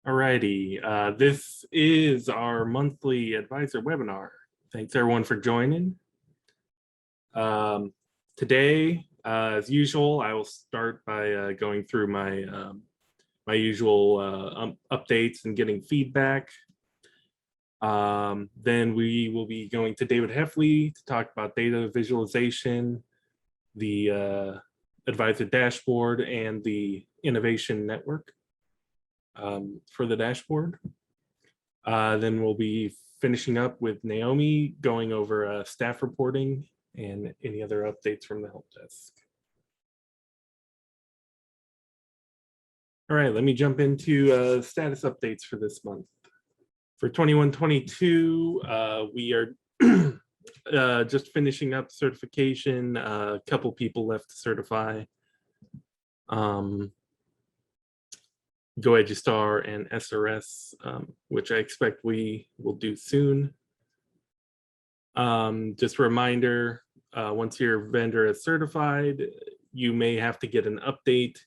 Alrighty, this is our monthly advisor webinar. Thanks everyone for joining. Today, as usual, I will start by going through my usual updates and getting feedback. Then we will be going to David Heffley to talk about data visualization, the advisor dashboard, and the innovation network. For the dashboard. Then we'll be finishing up with Naomi going over staff reporting and any other updates from the help desk. All right, let me jump into status updates for this month. For 21-22, we are just finishing up certification. A couple people left to certify. GoEduStar and SRS, which I expect we will do soon. Just a reminder, once your vendor is certified, you may have to get an update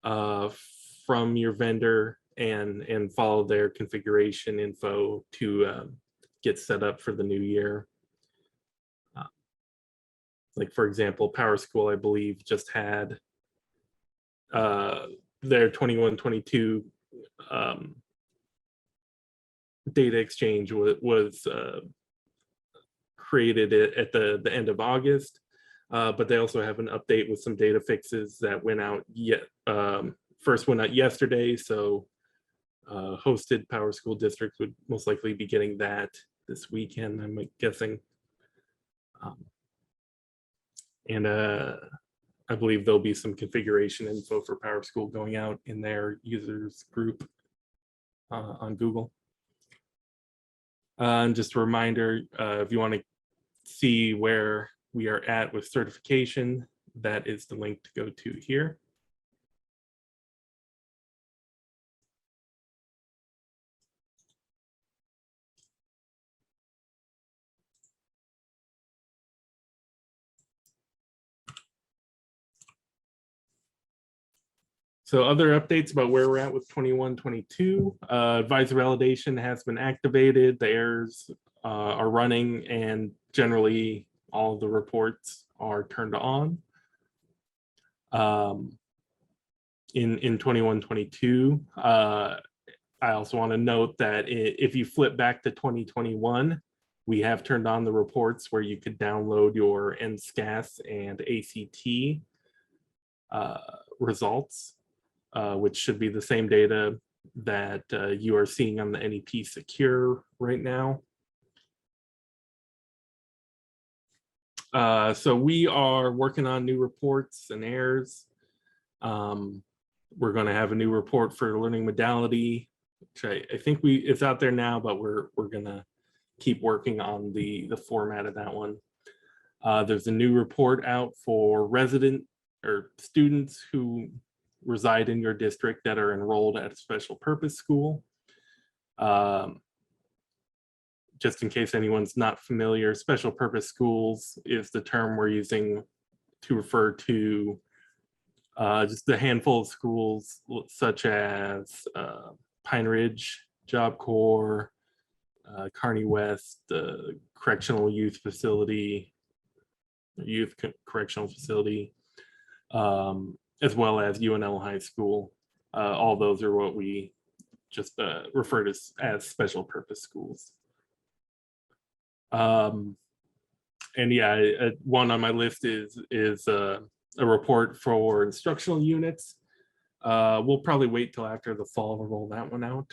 from your vendor and follow their configuration info to get set up for the new year. Like for example, PowerSchool, I believe, just had their 21-22 data exchange was created at the end of August, but they also have an update with some data fixes that went out first went out yesterday. So hosted PowerSchool districts would most likely be getting that this weekend, I'm guessing. I believe there'll be some configuration info for PowerSchool going out in their users group on Google. And just a reminder, if you want to see where we are at with certification, that is the link to go to here. So other updates about where we're at with 21-22, advisor validation has been activated, the errors are running, and generally all of the reports are turned on. In 21-22, I also want to note that if you flip back to 2021, we have turned on the reports where you could download your NSCAS and ACT results. Which should be the same data that you are seeing on the NEP Secure right now. So we are working on new reports and errors. We're going to have a new report for learning modality, which I think it's out there now, but we're going to keep working on the format of that one. There's a new report out for resident or students who reside in your district that are enrolled at a special purpose school. Just in case anyone's not familiar, special purpose schools is the term we're using to refer to just a handful of schools such as Pine Ridge, Job Corps, Kearney West, the Correctional Youth Facility, Youth Correctional Facility, as well as UNL High School. All those are what we just refer to as special purpose schools. And yeah, one on my list is a report for instructional units. We'll probably wait till after the fall to roll that one out,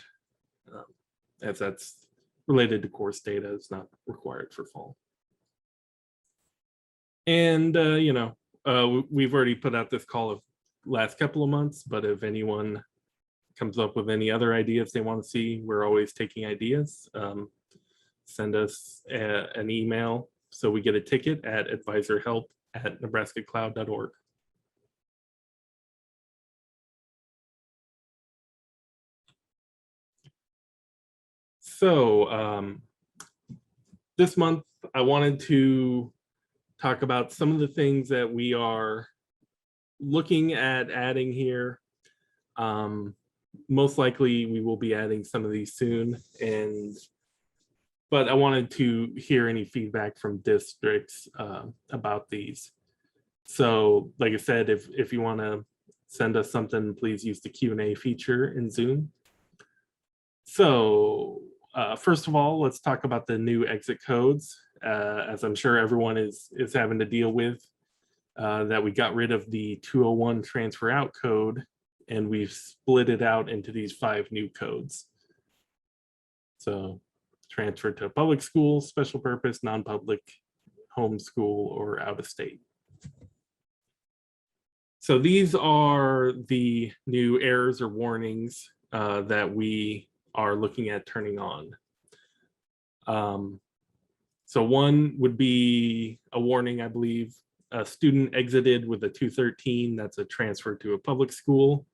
as that's related to course data. It's not required for fall. And you know, we've already put out this call of last couple of months, but if anyone comes up with any other ideas they want to see, we're always taking ideas. Send us an email so we get a ticket at advisorhelp@nebraskacloud.org. So this month I wanted to talk about some of the things that we are looking at adding here. most likely we will be adding some of these soon, but I wanted to hear any feedback from districts about these. So like I said, if you want to send us something, please use the Q&A feature in Zoom. So first of all, let's talk about the new exit codes. As I'm sure everyone is having to deal with, that we got rid of the 201 transfer out code, and we've split it out into these 5 new codes. So transfer to public school, special purpose, non-public, homeschool, or out of state. So these are the new errors or warnings that we are looking at turning on. So one would be a warning, I believe, a student exited with a 213, that's a transfer to a public school,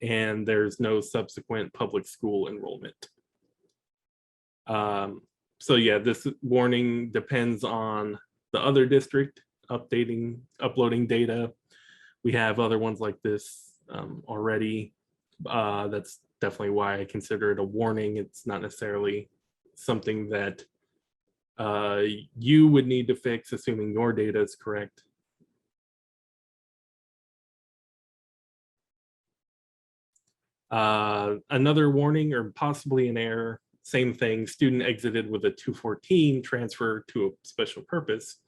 and there's no subsequent public school enrollment. So yeah, this warning depends on the other district uploading data. We have other ones like this already. That's definitely why I consider it a warning. It's not necessarily something that you would need to fix, assuming your data is correct. Another warning, or possibly an error, same thing, student exited with a 214, transfer to a special purpose,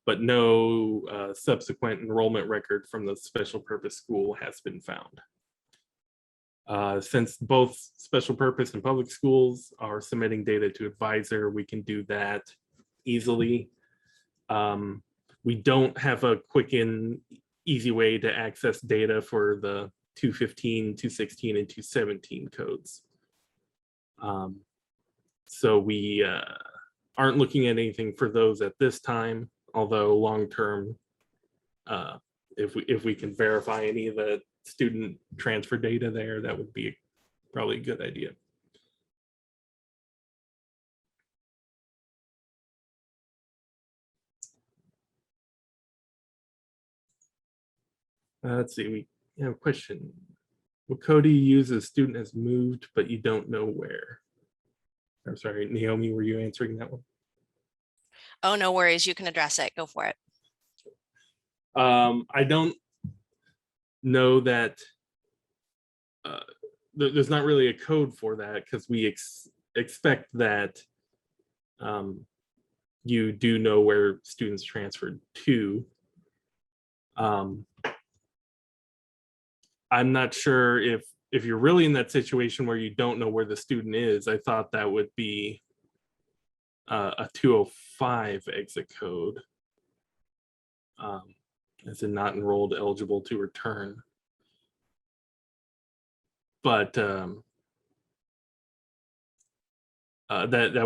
but no subsequent enrollment record from the special purpose school has been found. Since both special purpose and public schools are submitting data to advisor, we can do that easily. We don't have a quick and easy way to access data for the 215, 216, and 217 codes. So we aren't looking at anything for those at this time, although long-term, if we can verify any of the student transfer data there, that would be probably a good idea. Let's see, we have a question. What code do you use as student has moved, but you don't know where? I'm sorry, Naomi, were you answering that one? Oh, no worries. You can address it. Go for it. I don't know that there's not really a code for that, because we expect that you do know where students transferred to. I'm not sure if you're really in that situation where you don't know where the student is. I thought that would be a 205 exit code, as in not enrolled, eligible to return. But that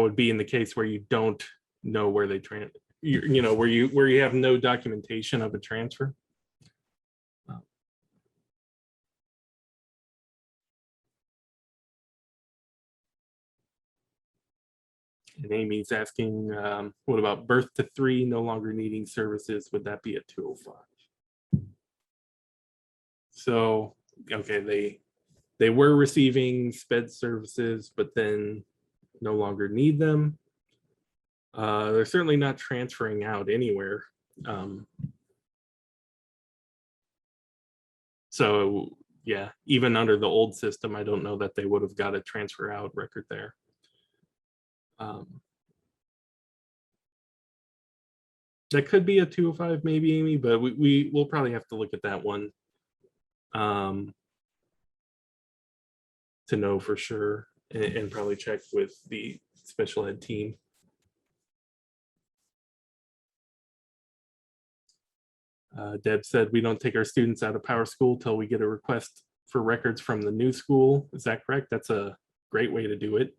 would be in the case where you don't know where they you know, where you have no documentation of a transfer. And Amy's asking, what about birth to 3, no longer needing services? Would that be a 205? So, okay, they were receiving SPED services, but then no longer need them. They're certainly not transferring out anywhere. So yeah, even under the old system, I don't know that they would have got a transfer out record there. That could be a 205 maybe, Amy, but we'll probably have to look at that one to know for sure, and probably check with the special ed team. Deb said we don't take our students out of PowerSchool till we get a request for records from the new school. Is that correct? That's a great way to do it.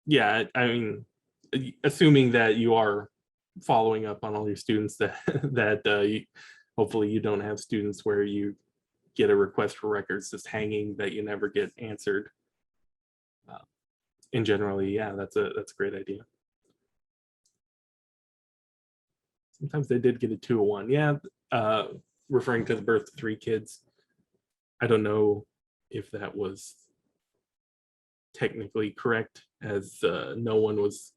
Yeah, I mean, assuming that you are following up on all your students, that hopefully you don't have students where you get a request for records just hanging that you never get answered. And generally, yeah, that's a great idea. sometimes they did get a 201. Yeah, referring to the birth of 3 kids. I don't know if that was technically correct, as no one was,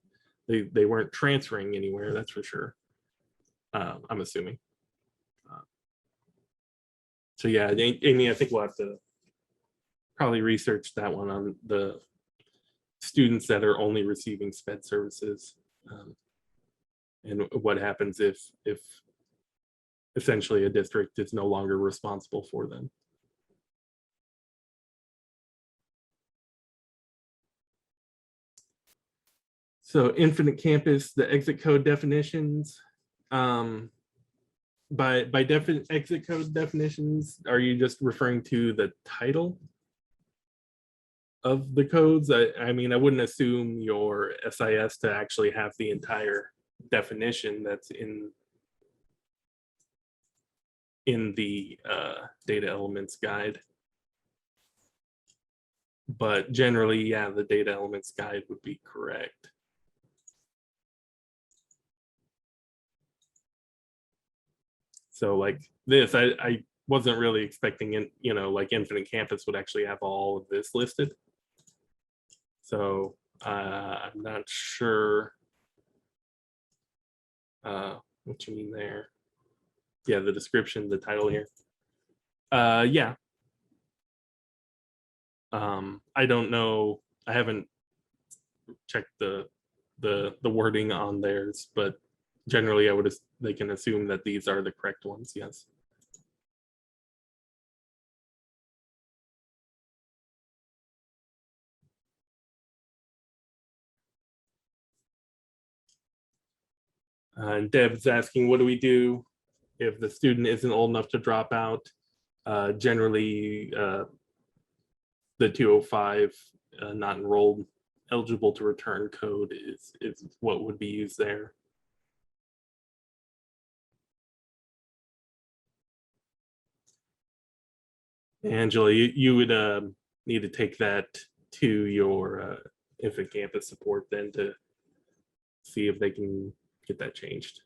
they weren't transferring anywhere, that's for sure. I'm assuming. So yeah, Amy, I think we'll have to probably research that one on the students that are only receiving SPED services, and what happens if essentially a district is no longer responsible for them. So Infinite Campus, the exit code definitions. By exit code definitions, are you just referring to the title of the codes? I mean, I wouldn't assume your SIS to actually have the entire definition that's in the data elements guide. But generally, yeah, the data elements guide would be correct. So like this, I wasn't really expecting it, you know, like Infinite Campus would actually have all of this listed. So I'm not sure what you mean there. Yeah, the description, the title here. Yeah. I don't know. I haven't checked the wording on theirs, but generally they can assume that these are the correct ones, yes. And Deb's asking, what do we do if the student isn't old enough to drop out? Generally, the 205 not enrolled, eligible to return code is what would be used there. Angela, you would need to take that to your Infinite Campus support then to see if they can get that changed.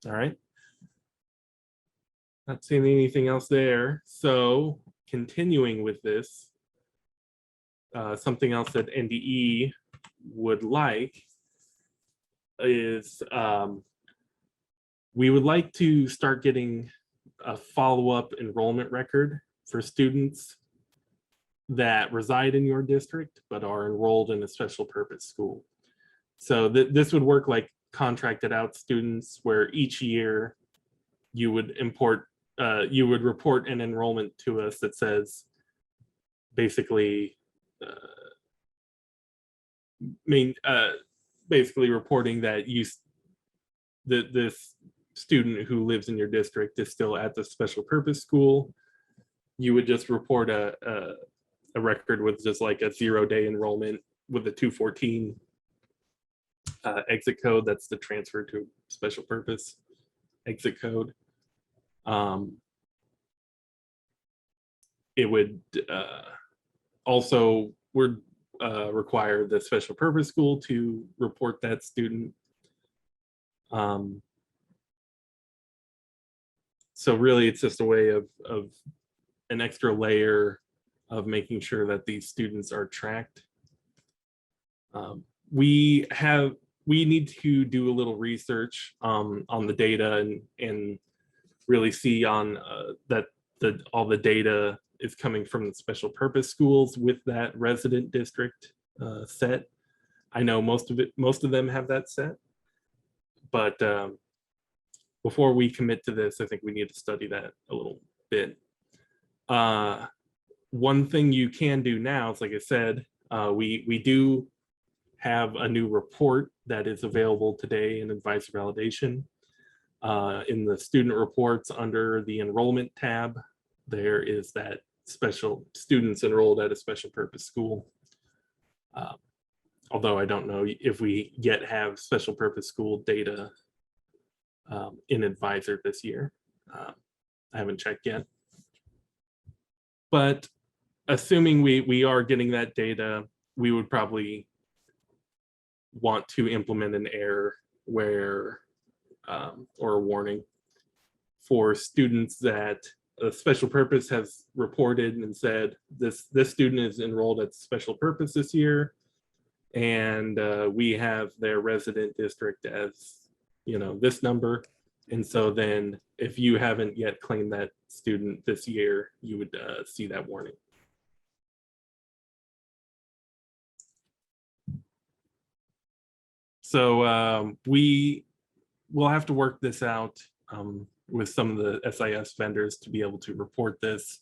All right. Not seeing anything else there. So continuing with this, something else that NDE would like is we would like to start getting a follow-up enrollment record for students that reside in your district but are enrolled in a special purpose school. So this would work like contracted out students, where each year you would report an enrollment to us that says basically basically reporting that this student who lives in your district is still at the special purpose school. You would just report a record with just like a 0-day enrollment with a 214 exit code. That's the transfer to special purpose exit code. It would also require the special purpose school to report that student. So really, it's just a way of an extra layer of making sure that these students are tracked. We need to do a little research on the data and really see on that all the data is coming from the special purpose schools with that resident district set. I know most of them have that set, but before we commit to this, I think we need to study that a little bit. One thing you can do now is, like I said, we do have a new report that is available today in advisor validation. In the student reports under the enrollment tab, there is that special students enrolled at a special purpose school. Although I don't know if we yet have special purpose school data in advisor this year. I haven't checked yet. But assuming we are getting that data, we would probably want to implement an error where, or a warning for students that a special purpose has reported and said, this student is enrolled at special purpose this year, and we have their resident district as, this number. And so then if you haven't yet claimed that student this year, you would see that warning. So we will have to work this out with some of the SIS vendors to be able to report this.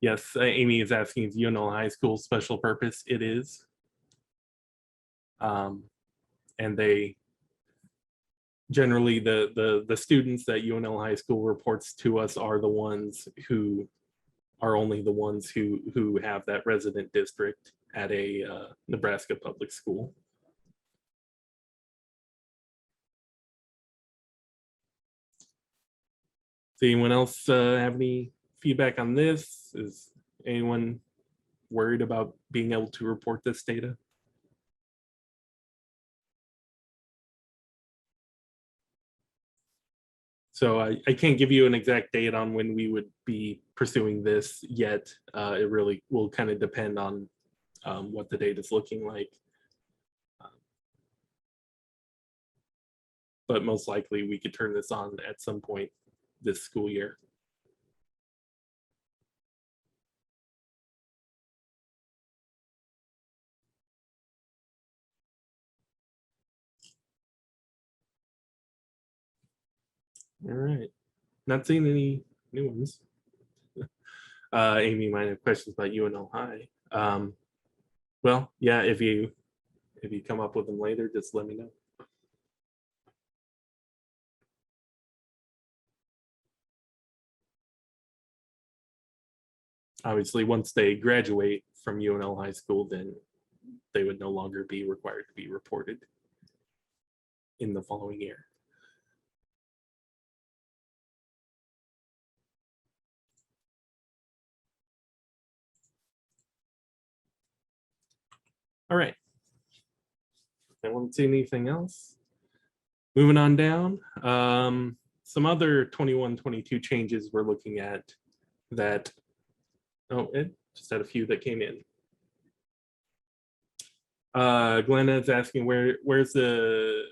Yes, Amy is asking, is UNL High School special purpose? It is. And they generally, the students that UNL High School reports to us are the ones who are only the ones who have that resident district at a Nebraska public school. Does anyone else have any feedback on this? Is anyone worried about being able to report this data? So I can't give you an exact date on when we would be pursuing this yet. It really will kind of depend on what the data is looking like. But most likely we could turn this on at some point this school year. All right, not seeing any new ones. Amy might have questions about UNL High. Well, yeah, if you come up with them later, just let me know. Obviously, once they graduate from UNL High School, then they would no longer be required to be reported in the following year. All right. I won't see anything else. Moving on down, some other 21-22 changes we're looking at that, oh, it just had a few that came in. Glenna is asking where's the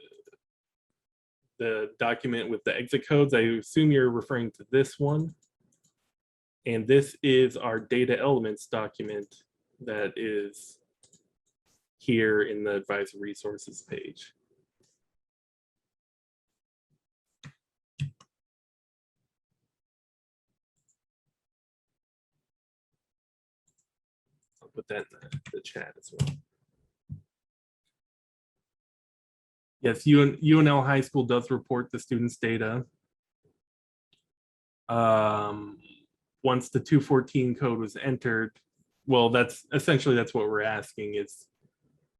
document with the exit codes. I assume you're referring to this one. And this is our data elements document that is here in the advisor resources page. I'll put that in the chat as well. Yes, UNL High School does report the students' data. Once the 214 code was entered, well, that's essentially what we're asking, is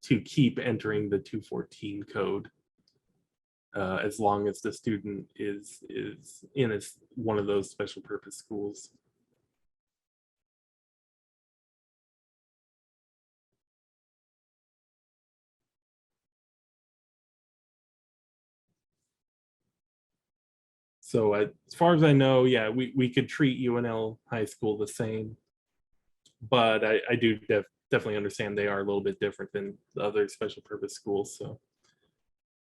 to keep entering the 214 code as long as the student is in one of those special purpose schools. So as far as I know, yeah, we could treat UNL High School the same, but I do definitely understand they are a little bit different than the other special purpose schools. So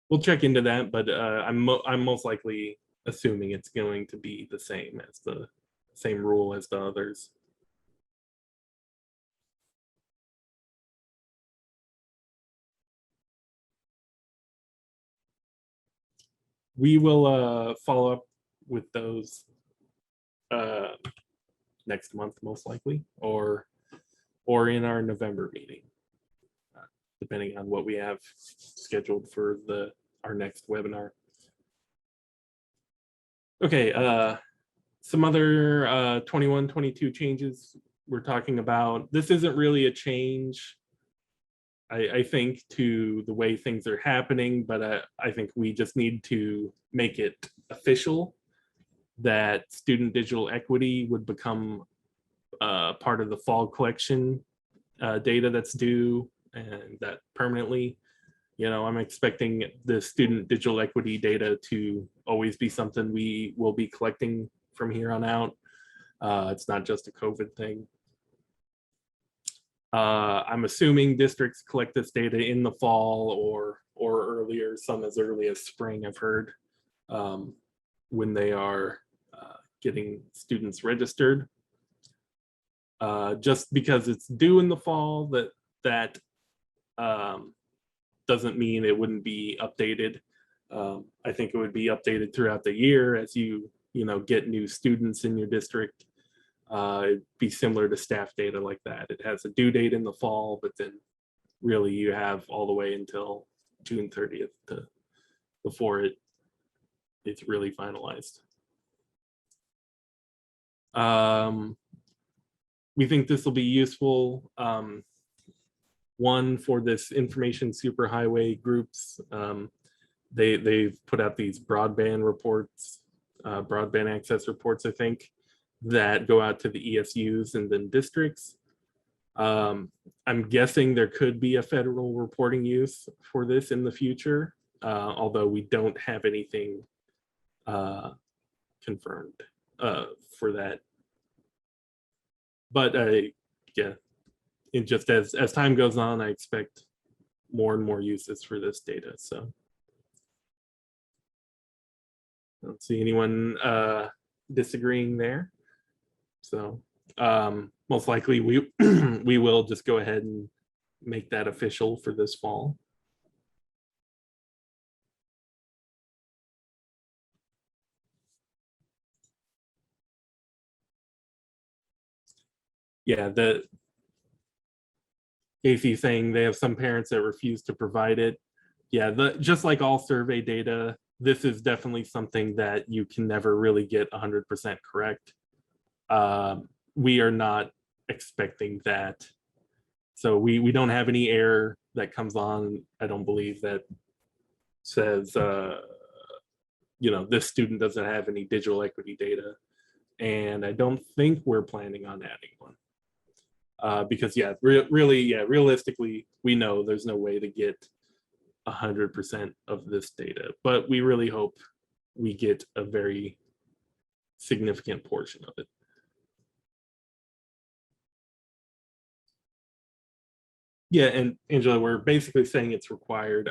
we'll check into that, but I'm most likely assuming it's going to be the same rule as the others. We will follow up with those next month, most likely, or in our November meeting, depending on what we have scheduled for our next webinar. Okay, some other 21-22 changes we're talking about. This isn't really a change I think, to the way things are happening, but I think we just need to make it official that student digital equity would become part of the fall collection data that's due, and that permanently. I'm expecting the student digital equity data to always be something we will be collecting from here on out. It's not just a COVID thing. I'm assuming districts collect this data in the fall or earlier, some as early as spring, I've heard, when they are getting students registered. Just because it's due in the fall, that doesn't mean it wouldn't be updated. I think it would be updated throughout the year as you get new students in your district. It'd be similar to staff data like that. It has a due date in the fall, but then really you have all the way until June 30th before it's really finalized. We think this will be useful. One, for this information superhighway groups. They've put out these broadband reports, broadband access reports, I think, that go out to the ESUs and then districts. I'm guessing there could be a federal reporting use for this in the future, although we don't have anything confirmed for that. But yeah, it just as time goes on, I expect more and more uses for this data. So I don't see anyone disagreeing there. So most likely we we will just go ahead and make that official for this fall. Yeah, the Casey saying they have some parents that refuse to provide it. Yeah, just like all survey data, this is definitely something that you can never really get 100% correct. We are not expecting that. So we don't have any error that comes on, I don't believe, that says, this student doesn't have any digital equity data. And I don't think we're planning on adding one. Because yeah, realistically, we know there's no way to get 100% of this data, but we really hope we get a very significant portion of it. Yeah, and Angela, we're basically saying it's required.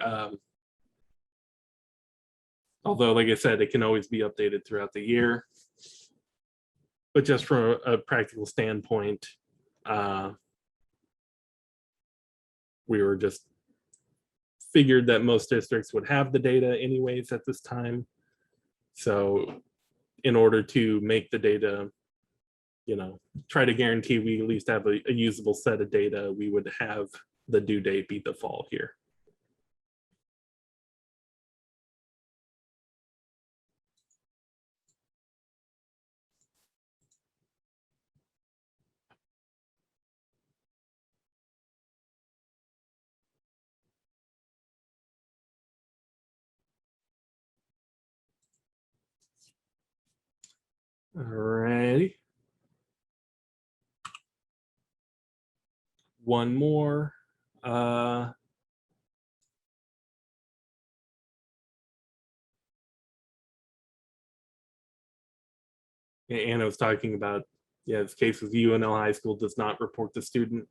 Although, like I said, it can always be updated throughout the year. But just from a practical standpoint, we were just figured that most districts would have the data anyways at this time. So in order to make the data, try to guarantee we at least have a usable set of data, we would have the due date be the fall here. All righty. One more. Anna was talking about, this case with UNL High School does not report the student.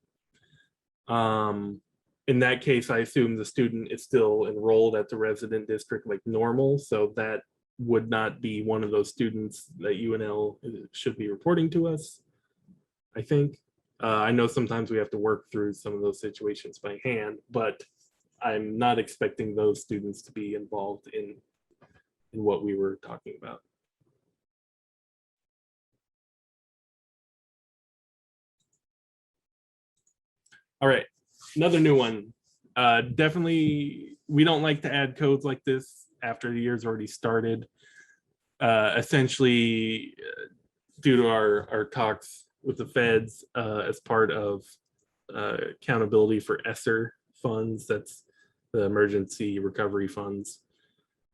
In that case, I assume the student is still enrolled at the resident district like normal, so that would not be one of those students that UNL should be reporting to us, I think. I know sometimes we have to work through some of those situations by hand, but I'm not expecting those students to be involved in what we were talking about. All right, another new one. Definitely, we don't like to add codes like this after the year's already started. Essentially, due to our talks with the feds as part of accountability for ESSER funds, that's the emergency recovery funds.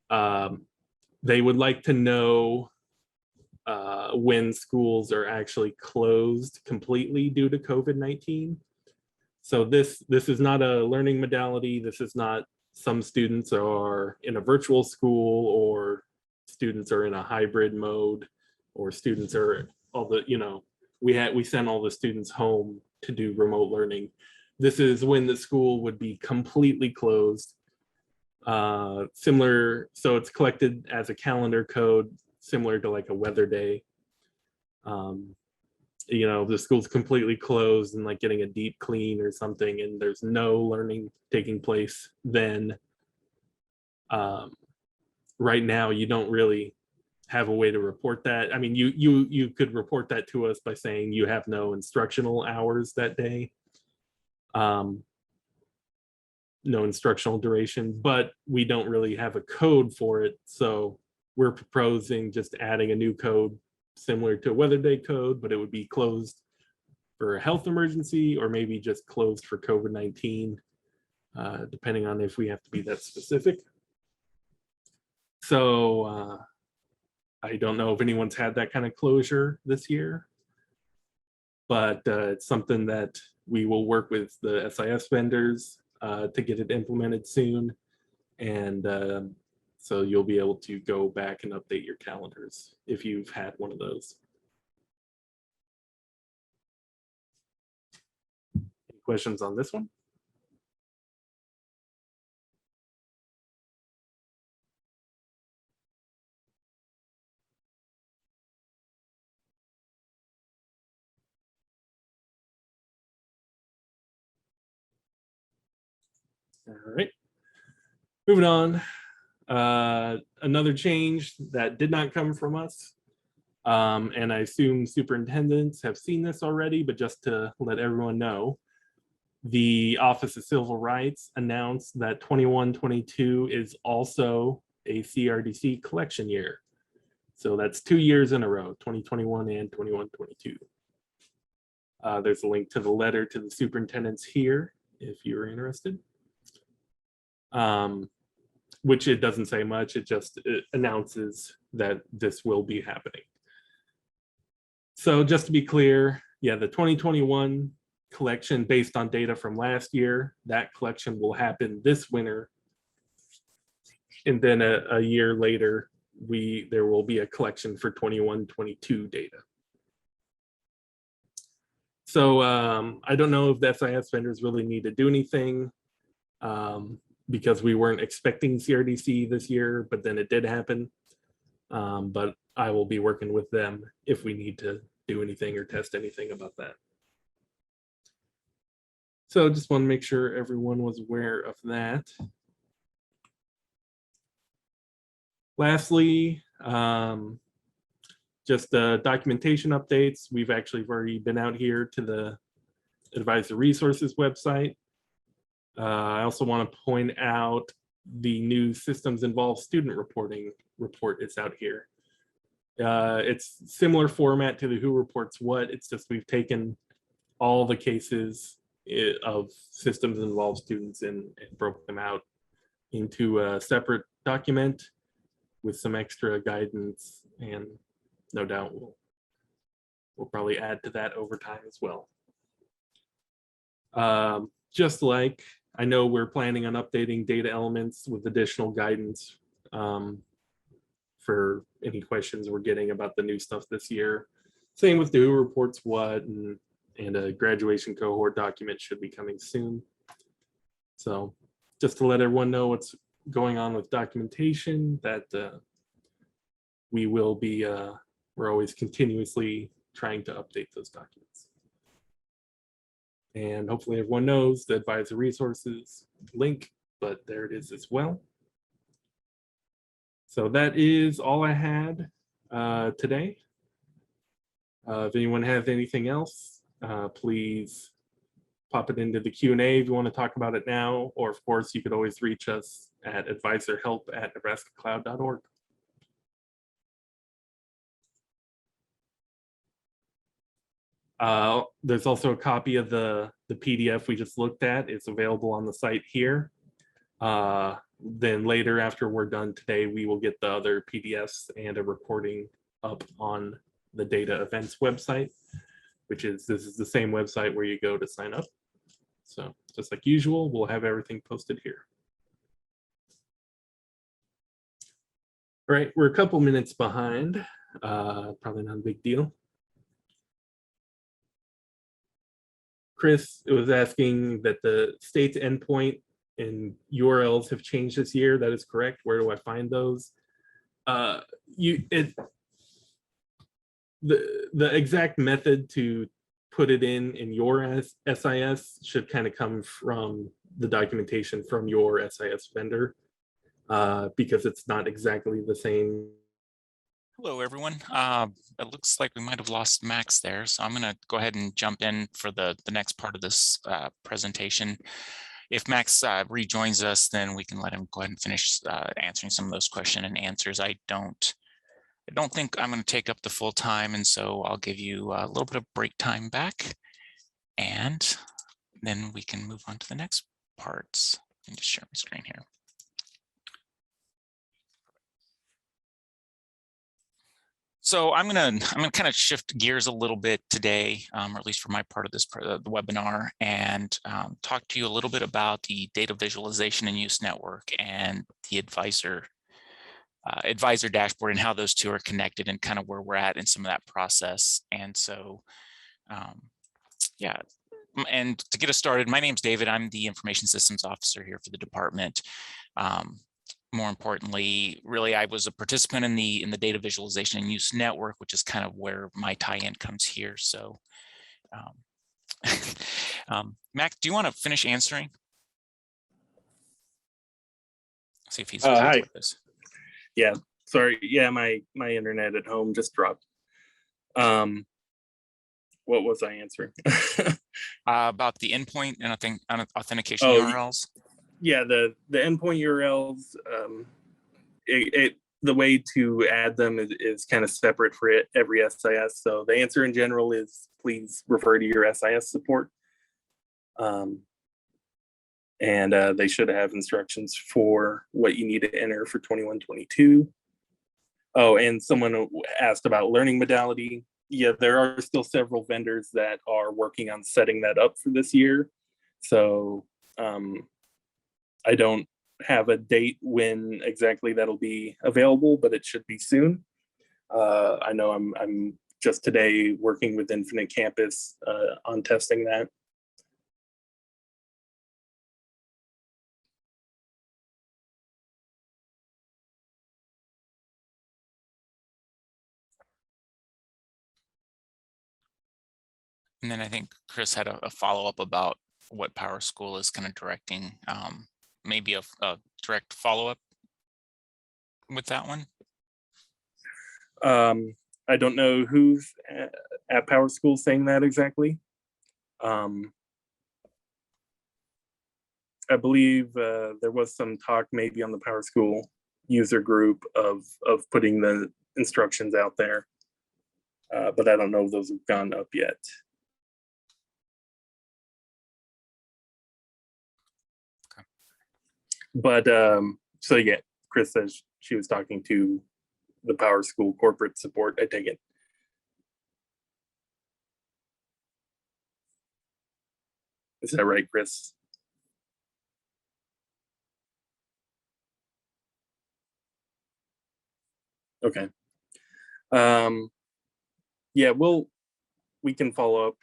They would like to know when schools are actually closed completely due to COVID-19. So this is not a learning modality. This is not some students are in a virtual school, or students are in a hybrid mode, or students are all the, we sent all the students home to do remote learning. This is when the school would be completely closed. Similar, so it's collected as a calendar code, similar to like a weather day. The school's completely closed and like getting a deep clean or something, and there's no learning taking place, then right now you don't really have a way to report that. I mean, you could report that to us by saying you have no instructional hours that day, no instructional duration, but we don't really have a code for it. So we're proposing just adding a new code similar to a weather day code, but it would be closed for a health emergency, or maybe just closed for COVID-19, depending on if we have to be that specific. So I don't know if anyone's had that kind of closure this year, but it's something that we will work with the SIS vendors to get it implemented soon. And so you'll be able to go back and update your calendars if you've had one of those. Any questions on this one? All right, moving on. Another change that did not come from us, and I assume superintendents have seen this already, but just to let everyone know, the Office of Civil Rights announced that 21-22 is also a CRDC collection year. So that's 2 years in a row, 2021 and 21-22. There's a link to the letter to the superintendents here if you're interested. Which it doesn't say much, it announces that this will be happening. So just to be clear, yeah, the 2021 collection based on data from last year, that collection will happen this winter. And then a year later, there will be a collection for 21-22 data. So I don't know if the SIS vendors really need to do anything. Because we weren't expecting CRDC this year, but then it did happen. But I will be working with them if we need to do anything or test anything about that. So just want to make sure everyone was aware of that. Lastly, just documentation updates. We've actually already been out here to the Advisor Resources website. I also want to point out the new Systems Involved Student Reporting report is out here. It's similar format to the Who Reports What. It's just we've taken all the cases of systems involved students and broke them out into a separate document with some extra guidance, and no doubt we'll probably add to that over time as well. Just like I know we're planning on updating data elements with additional guidance for any questions we're getting about the new stuff this year. Same with the Who Reports What, and a graduation cohort document should be coming soon. So just to let everyone know what's going on with documentation, that we will be, we're always continuously trying to update those documents. And hopefully everyone knows the Advisor Resources link, but there it is as well. So that is all I had today. If anyone has anything else, please pop it into the Q&A if you want to talk about it now, or of course you could always reach us at advisorhelp@nebraskacloud.org. There's also a copy of the PDF we just looked at. It's available on the site here. Then later, after we're done today, we will get the other PDFs and a recording up on the data events website, which is, this is the same website where you go to sign up. So just like usual, we'll have everything posted here. All right, we're a couple minutes behind, probably not a big deal. Chris was asking that the state's endpoint and URLs have changed this year. That is correct. Where do I find those? The exact method to put it in your SIS should kind of come from the documentation from your SIS vendor, because it's not exactly the same. Hello, everyone. It looks like we might have lost Max there, so I'm going to go ahead and jump in for the next part of this presentation. If Max rejoins us, then we can let him go ahead and finish answering some of those question and answers. I don't think I'm going to take up the full time, and so I'll give you a little bit of break time back, and then we can move on to the next parts. Let me just share my screen here. So I'm gonna kind of shift gears a little bit today, or at least for my part of this the webinar, and talk to you a little bit about the data visualization and use network and the advisor dashboard and how those two are connected and kind of where we're at in some of that process. And so, yeah. And to get us started, my name's David. I'm the Information Systems Officer here for the department. More importantly, really, I was a participant in the data visualization and use network, which is kind of where my tie-in comes here. So, Mac, do you want to finish answering? See if he's Hi. with us. Yeah, sorry. Yeah, my internet at home just dropped. What was I answering? About the endpoint and authentication Oh, URLs. Yeah, the endpoint URLs, the way to add them is kind of separate for every SIS. So the answer in general is please refer to your SIS support. And they should have instructions for what you need to enter for 21-22. Oh, and someone asked about learning modality. Yeah, there are still several vendors that are working on setting that up for this year. So I don't have a date when exactly that'll be available, but it should be soon. I know I'm just today working with Infinite Campus on testing that. And then I think Chris had a follow-up about what PowerSchool is kind of directing, maybe a direct follow-up with that one. I don't know who's at PowerSchool saying that exactly. I believe there was some talk maybe on the PowerSchool user group of putting the instructions out there, but I don't know if those have gone up yet. Okay. But so yeah, Chris says she was talking to the PowerSchool corporate support, I take it. Is that right, Chris? Okay. Yeah, we can follow up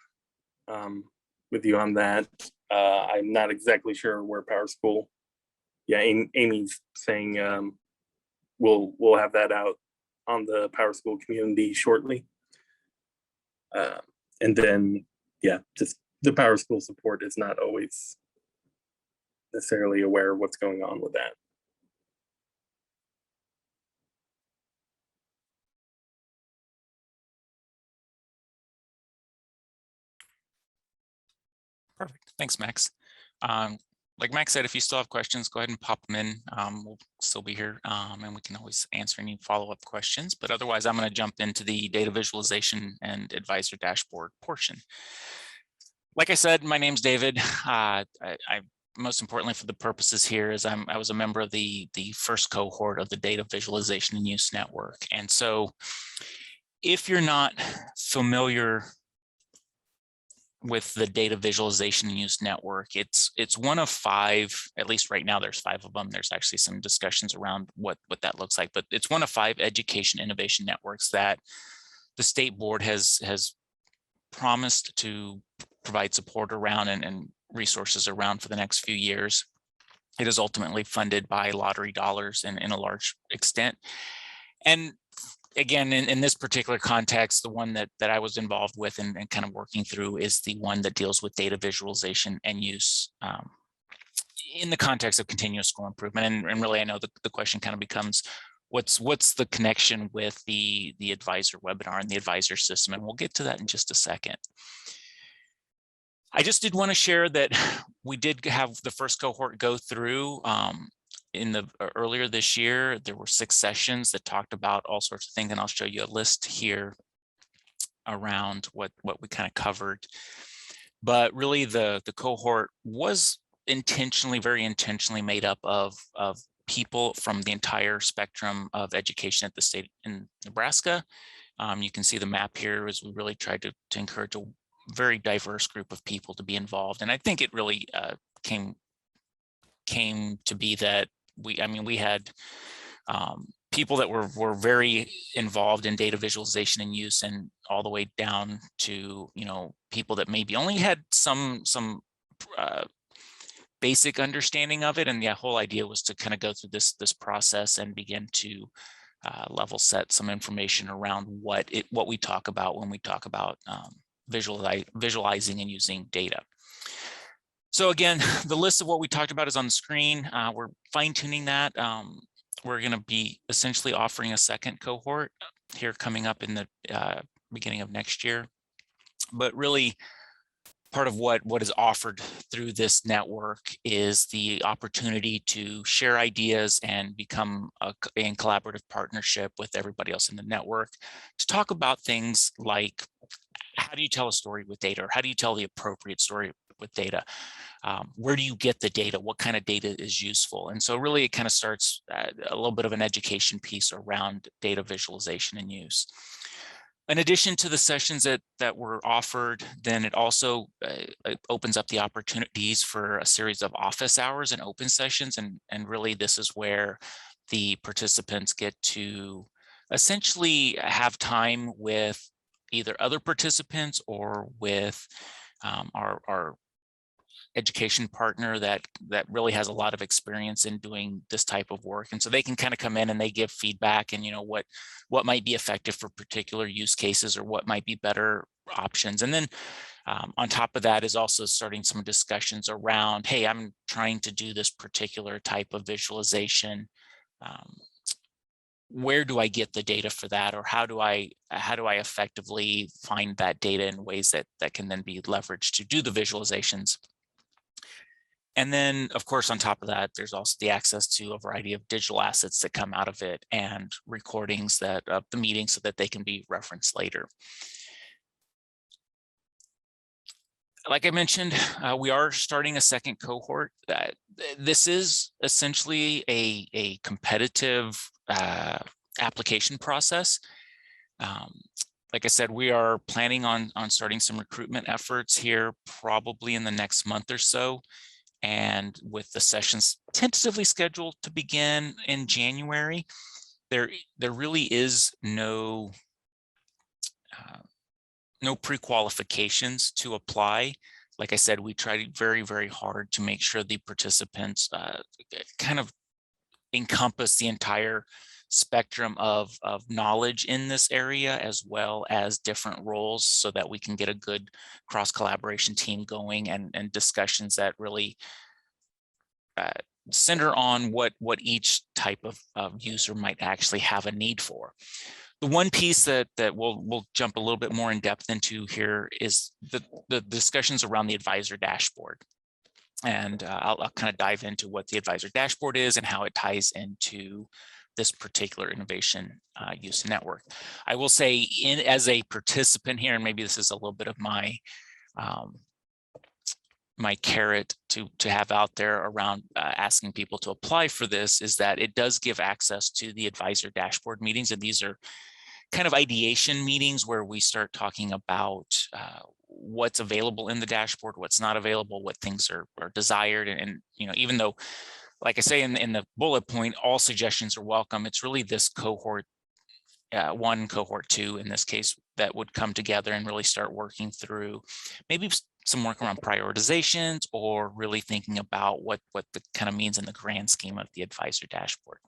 with you on that. I'm not exactly sure where PowerSchool. Yeah, Amy's saying we'll have that out on the PowerSchool community shortly. And then, yeah, just the PowerSchool support is not always necessarily aware of what's going on with that. Perfect. Thanks, Max. like Max said, if you still have questions, go ahead and pop them in. We'll still be here, and we can always answer any follow-up questions. But otherwise, I'm going to jump into the data visualization and advisor dashboard portion. Like I said, my name's David. I most importantly for the purposes here is I was a member of the first cohort of the data visualization and use network. And so if you're not familiar with the data visualization and use network, it's one of 5, at least right now there's 5 of them. There's actually some discussions around what that looks like, but it's one of 5 education innovation networks that the state board has promised to provide support around and resources around for the next few years. It is ultimately funded by lottery dollars and in a large extent. And again, in this particular context, the one that I was involved with and kind of working through is the one that deals with data visualization and use in the context of continuous school improvement. And really, I know the question kind of becomes, what's the connection with the advisor webinar and the advisor system? And we'll get to that in just a second. I just did want to share that we did have the first cohort go through earlier this year. There were 6 sessions that talked about all sorts of things, and I'll show you a list here around what we kind of covered. But really, the cohort was very intentionally made up of people from the entire spectrum of education at the state in Nebraska. You can see the map here as we really tried to encourage a very diverse group of people to be involved. And I think it really came to be that we had people that were very involved in data visualization and use, and all the way down to, people that maybe only had some basic understanding of it. And the whole idea was to kind of go through this process and begin to level set some information around what we talk about when we talk about visualizing and using data. So again, the list of what we talked about is on the screen. We're fine-tuning that. We're going to be essentially offering a second cohort here coming up in the beginning of next year. But really, part of what is offered through this network is the opportunity to share ideas and become in collaborative partnership with everybody else in the network to talk about things like, how do you tell a story with data, or how do you tell the appropriate story with data? Where do you get the data? What kind of data is useful? And so really it kind of starts a little bit of an education piece around data visualization and use. In addition to the sessions that were offered, then it also opens up the opportunities for a series of office hours and open sessions. And really this is where the participants get to essentially have time with either other participants or with our education partner that really has a lot of experience in doing this type of work. And so they can kind of come in and they give feedback and, what might be effective for particular use cases or what might be better options. And then on top of that is also starting some discussions around, hey, I'm trying to do this particular type of visualization. Where do I get the data for that, or how do I effectively find that data in ways that can then be leveraged to do the visualizations? And then, of course, on top of that, there's also the access to a variety of digital assets that come out of it and recordings of the meeting so that they can be referenced later. Like I mentioned, we are starting a second cohort. This is essentially a competitive application process. Like I said, we are planning on starting some recruitment efforts here probably in the next month or so. And with the sessions tentatively scheduled to begin in January, there really is no pre-qualifications to apply. Like I said, we tried very, very hard to make sure the participants kind of encompass the entire spectrum of knowledge in this area, as well as different roles, so that we can get a good cross-collaboration team going and discussions that really center on what each type of user might actually have a need for. The one piece that we'll jump a little bit more in depth into here is the discussions around the advisor dashboard. And I'll kind of dive into what the advisor dashboard is and how it ties into this particular innovation use network. I will say, as a participant here, and maybe this is a little bit of my my carrot to have out there around asking people to apply for this, is that it does give access to the advisor dashboard meetings. And these are kind of ideation meetings where we start talking about what's available in the dashboard, what's not available, what things are desired. And you know, even though, like I say in the bullet point, all suggestions are welcome, it's really this cohort one, cohort two in this case, that would come together and really start working through maybe some work around prioritizations, or really thinking about what the kind of means in the grand scheme of the advisor dashboard.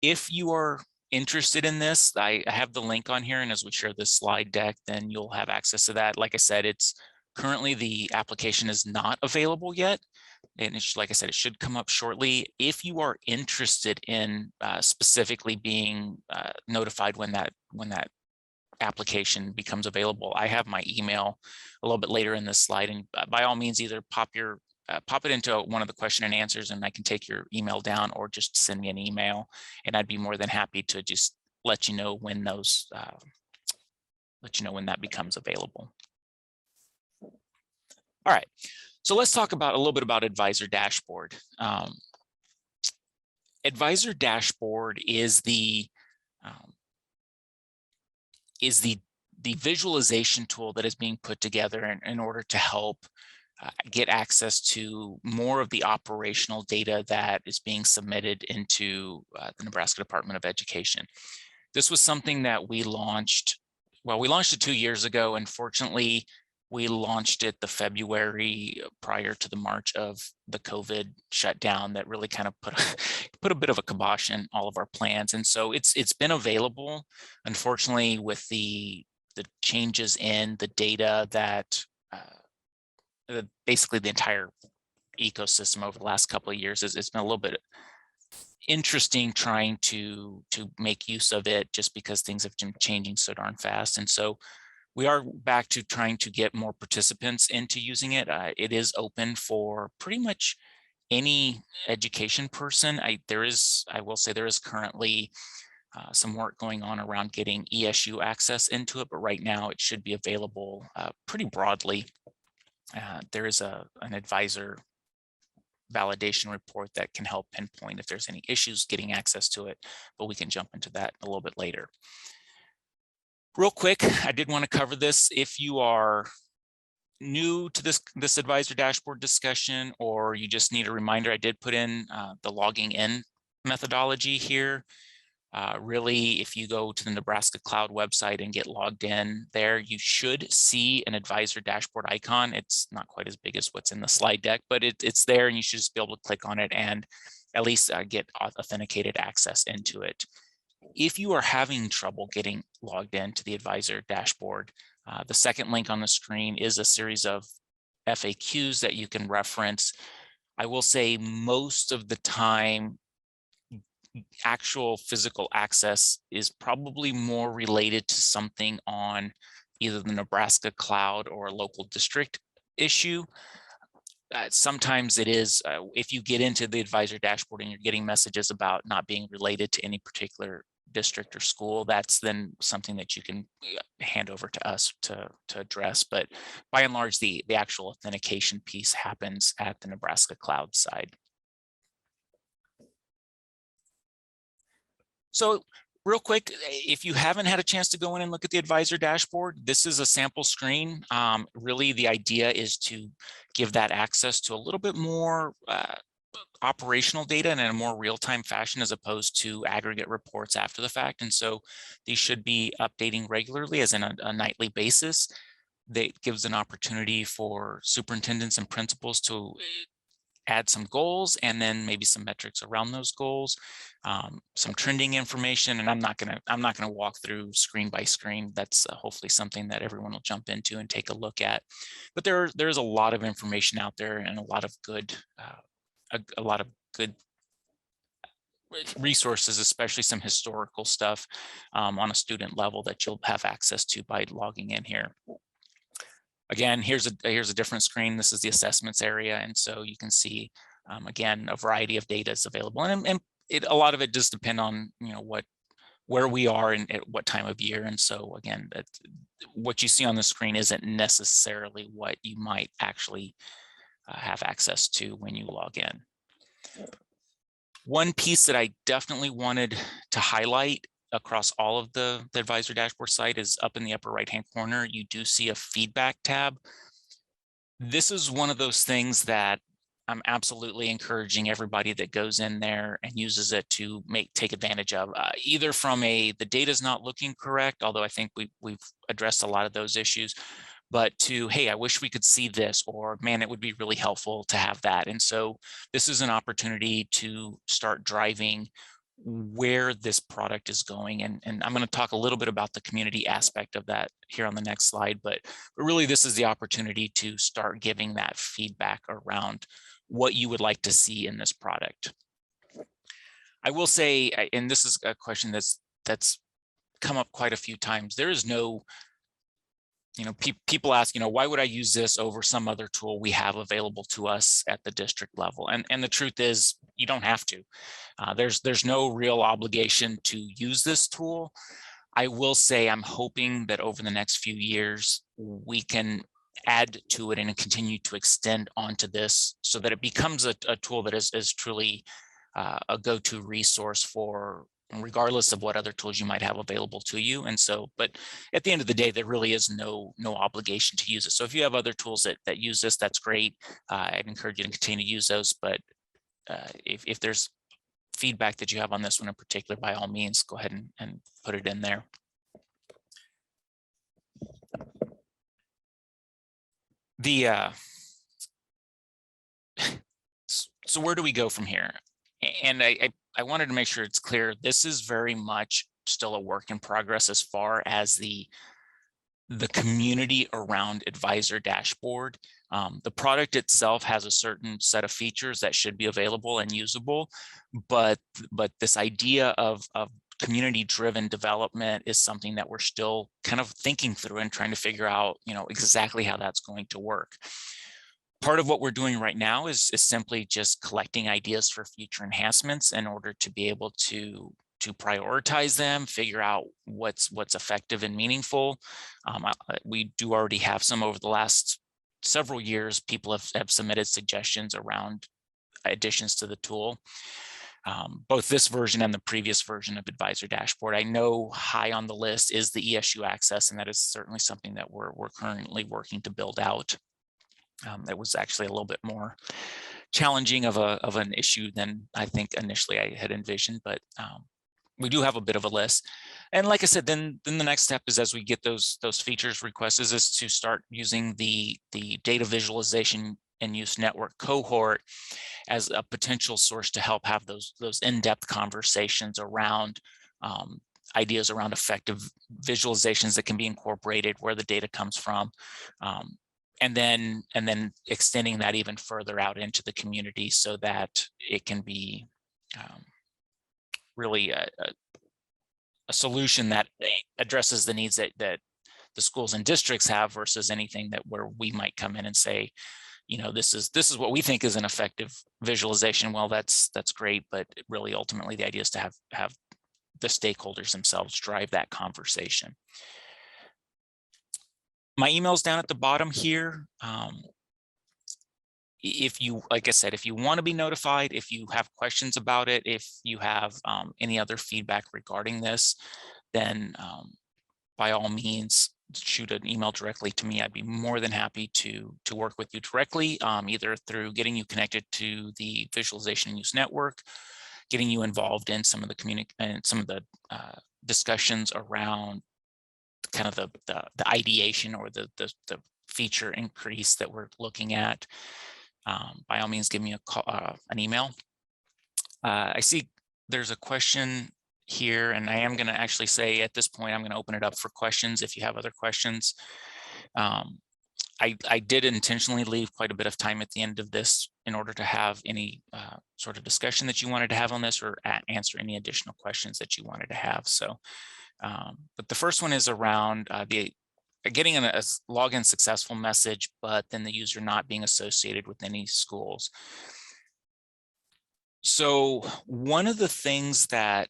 If you are interested in this, I have the link on here, and as we share this slide deck, then you'll have access to that. Like I said, it's currently, the application is not available yet, and it's, like I said, it should come up shortly. If you are interested in specifically being notified when that application becomes available, I have my email a little bit later in this slide, and by all means, either pop it into one of the question and answers, and I can take your email down, or just send me an email, and I'd be more than happy to just let you know when those when that becomes available. All right, so let's talk about a little bit about advisor dashboard. Advisor dashboard is the visualization tool that is being put together in order to help get access to more of the operational data that is being submitted into the Nebraska Department of Education. This was something that we launched, well, we launched it 2 years ago. Unfortunately, we launched it the February prior to the March of the COVID shutdown that really kind of put a bit of a kibosh in all of our plans. And so it's been available. Unfortunately, with the changes in the data that basically the entire ecosystem over the last couple of years, it's been a little bit interesting trying to make use of it, just because things have been changing so darn fast. And so we are back to trying to get more participants into using it. It is open for pretty much any education person. I will say there is currently some work going on around getting ESU access into it, but right now it should be available pretty broadly. There is an advisor validation report that can help pinpoint if there's any issues getting access to it, but we can jump into that a little bit later. Real quick, I did want to cover this. If you are new to this advisor dashboard discussion, or you just need a reminder, I did put in the logging in methodology here. Really, if you go to the Nebraska Cloud website and get logged in there, you should see an advisor dashboard icon. It's not quite as big as what's in the slide deck, but it's there, and you should just be able to click on it and at least get authenticated access into it. If you are having trouble getting logged into the advisor dashboard, the second link on the screen is a series of FAQs that you can reference. I will say most of the time, actual physical access is probably more related to something on either the Nebraska Cloud or a local district issue. Sometimes it is, if you get into the advisor dashboard and you're getting messages about not being related to any particular district or school, that's then something that you can hand over to us to address. But by and large, the actual authentication piece happens at the Nebraska Cloud side. So real quick, if you haven't had a chance to go in and look at the advisor dashboard, this is a sample screen. Really, the idea is to give that access to a little bit more operational data and in a more real-time fashion, as opposed to aggregate reports after the fact. And so these should be updating regularly, as in a nightly basis. That gives an opportunity for superintendents and principals to add some goals, and then maybe some metrics around those goals, some trending information. And I'm not gonna walk through screen by screen. That's hopefully something that everyone will jump into and take a look at. But there's a lot of information out there, and a lot of good resources, especially some historical stuff on a student level that you'll have access to by logging in here. Again, here's a different screen. This is the assessments area. And so you can see, again, a variety of data is available. And a lot of it does depend on, where we are and at what time of year. And so again, what you see on the screen isn't necessarily what you might actually have access to when you log in. One piece that I definitely wanted to highlight across all of the advisor dashboard site is up in the upper right hand corner. You do see a feedback tab. This is one of those things that I'm absolutely encouraging everybody that goes in there and uses it to take advantage of, either from the data is not looking correct, although I think we've addressed a lot of those issues, but to, hey, I wish we could see this, or man, it would be really helpful to have that. And so this is an opportunity to start driving where this product is going. And I'm going to talk a little bit about the community aspect of that here on the next slide, but really this is the opportunity to start giving that feedback around what you would like to see in this product. I will say, and this is a question that's come up quite a few times, there is no, people ask, why would I use this over some other tool we have available to us at the district level? And the truth is, you don't have to. There's no real obligation to use this tool. I will say I'm hoping that over the next few years, we can add to it and continue to extend onto this so that it becomes a tool that is truly a go-to resource for, regardless of what other tools you might have available to you. And so, but at the end of the day, there really is no obligation to use it. So if you have other tools that use this, that's great. I'd encourage you to continue to use those. But if there's feedback that you have on this one in particular, by all means, go ahead and put it in there. So where do we go from here? And I wanted to make sure it's clear, this is very much still a work in progress as far as the community around Advisor Dashboard. The product itself has a certain set of features that should be available and usable, but this idea of community-driven development is something that we're still kind of thinking through and trying to figure out, exactly how that's going to work. Part of what we're doing right now is simply just collecting ideas for future enhancements in order to be able to prioritize them, figure out what's effective and meaningful. We do already have some over the last several years. People have submitted suggestions around additions to the tool. Both this version and the previous version of Advisor Dashboard. I know high on the list is the ESU access, and that is certainly something that we're currently working to build out. That was actually a little bit more challenging of an issue than I think initially I had envisioned, but we do have a bit of a list. And like I said, then the next step is, as we get those features requests, is to start using the data visualization and use network cohort as a potential source to help have those in-depth conversations around ideas around effective visualizations that can be incorporated, where the data comes from, and then extending that even further out into the community so that it can be really a solution that addresses the needs that the schools and districts have, versus anything that where we might come in and say, this is what we think is an effective visualization. Well, that's great, but really ultimately the idea is to have the stakeholders themselves drive that conversation. My email's down at the bottom here. If you, like I said, if you want to be notified, if you have questions about it, if you have any other feedback regarding this, then by all means, shoot an email directly to me. I'd be more than happy to work with you directly, either through getting you connected to the Visualization and Use Network, getting you involved in some of the discussions around kind of the ideation or the feature increase that we're looking at. By all means, give me an email. I see there's a question here, and I am going to actually say at this point, I'm going to open it up for questions if you have other questions. I did intentionally leave quite a bit of time at the end of this in order to have any sort of discussion that you wanted to have on this, or answer any additional questions that you wanted to have. So, but the first one is around getting a login successful message, but then the user not being associated with any schools. So one of the things that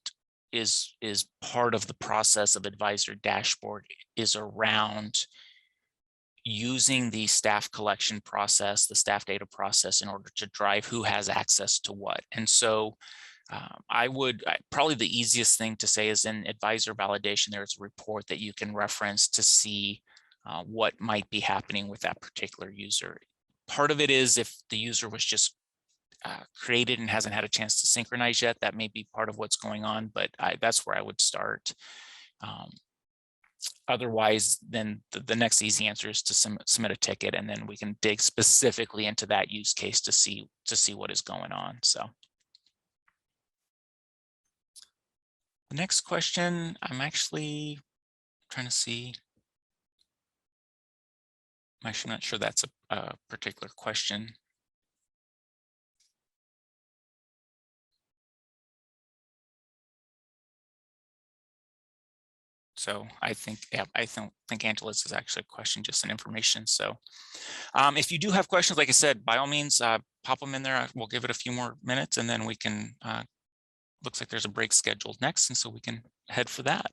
is part of the process of Advisor Dashboard is around using the staff collection process, the staff data process, in order to drive who has access to what. And so probably the easiest thing to say is in advisor validation, there's a report that you can reference to see what might be happening with that particular user. Part of it is if the user was just created and hasn't had a chance to synchronize yet, that may be part of what's going on, but that's where I would start. Otherwise, then the next easy answer is to submit a ticket, and then we can dig specifically into that use case to see what is going on. So the next question, I'm actually trying to see. I'm actually not sure that's a particular question. So I think, yeah, I think Angela's is actually a question, just an information. So if you do have questions, like I said, by all means, pop them in there. We'll give it a few more minutes, and then we can, looks like there's a break scheduled next, and so we can head for that.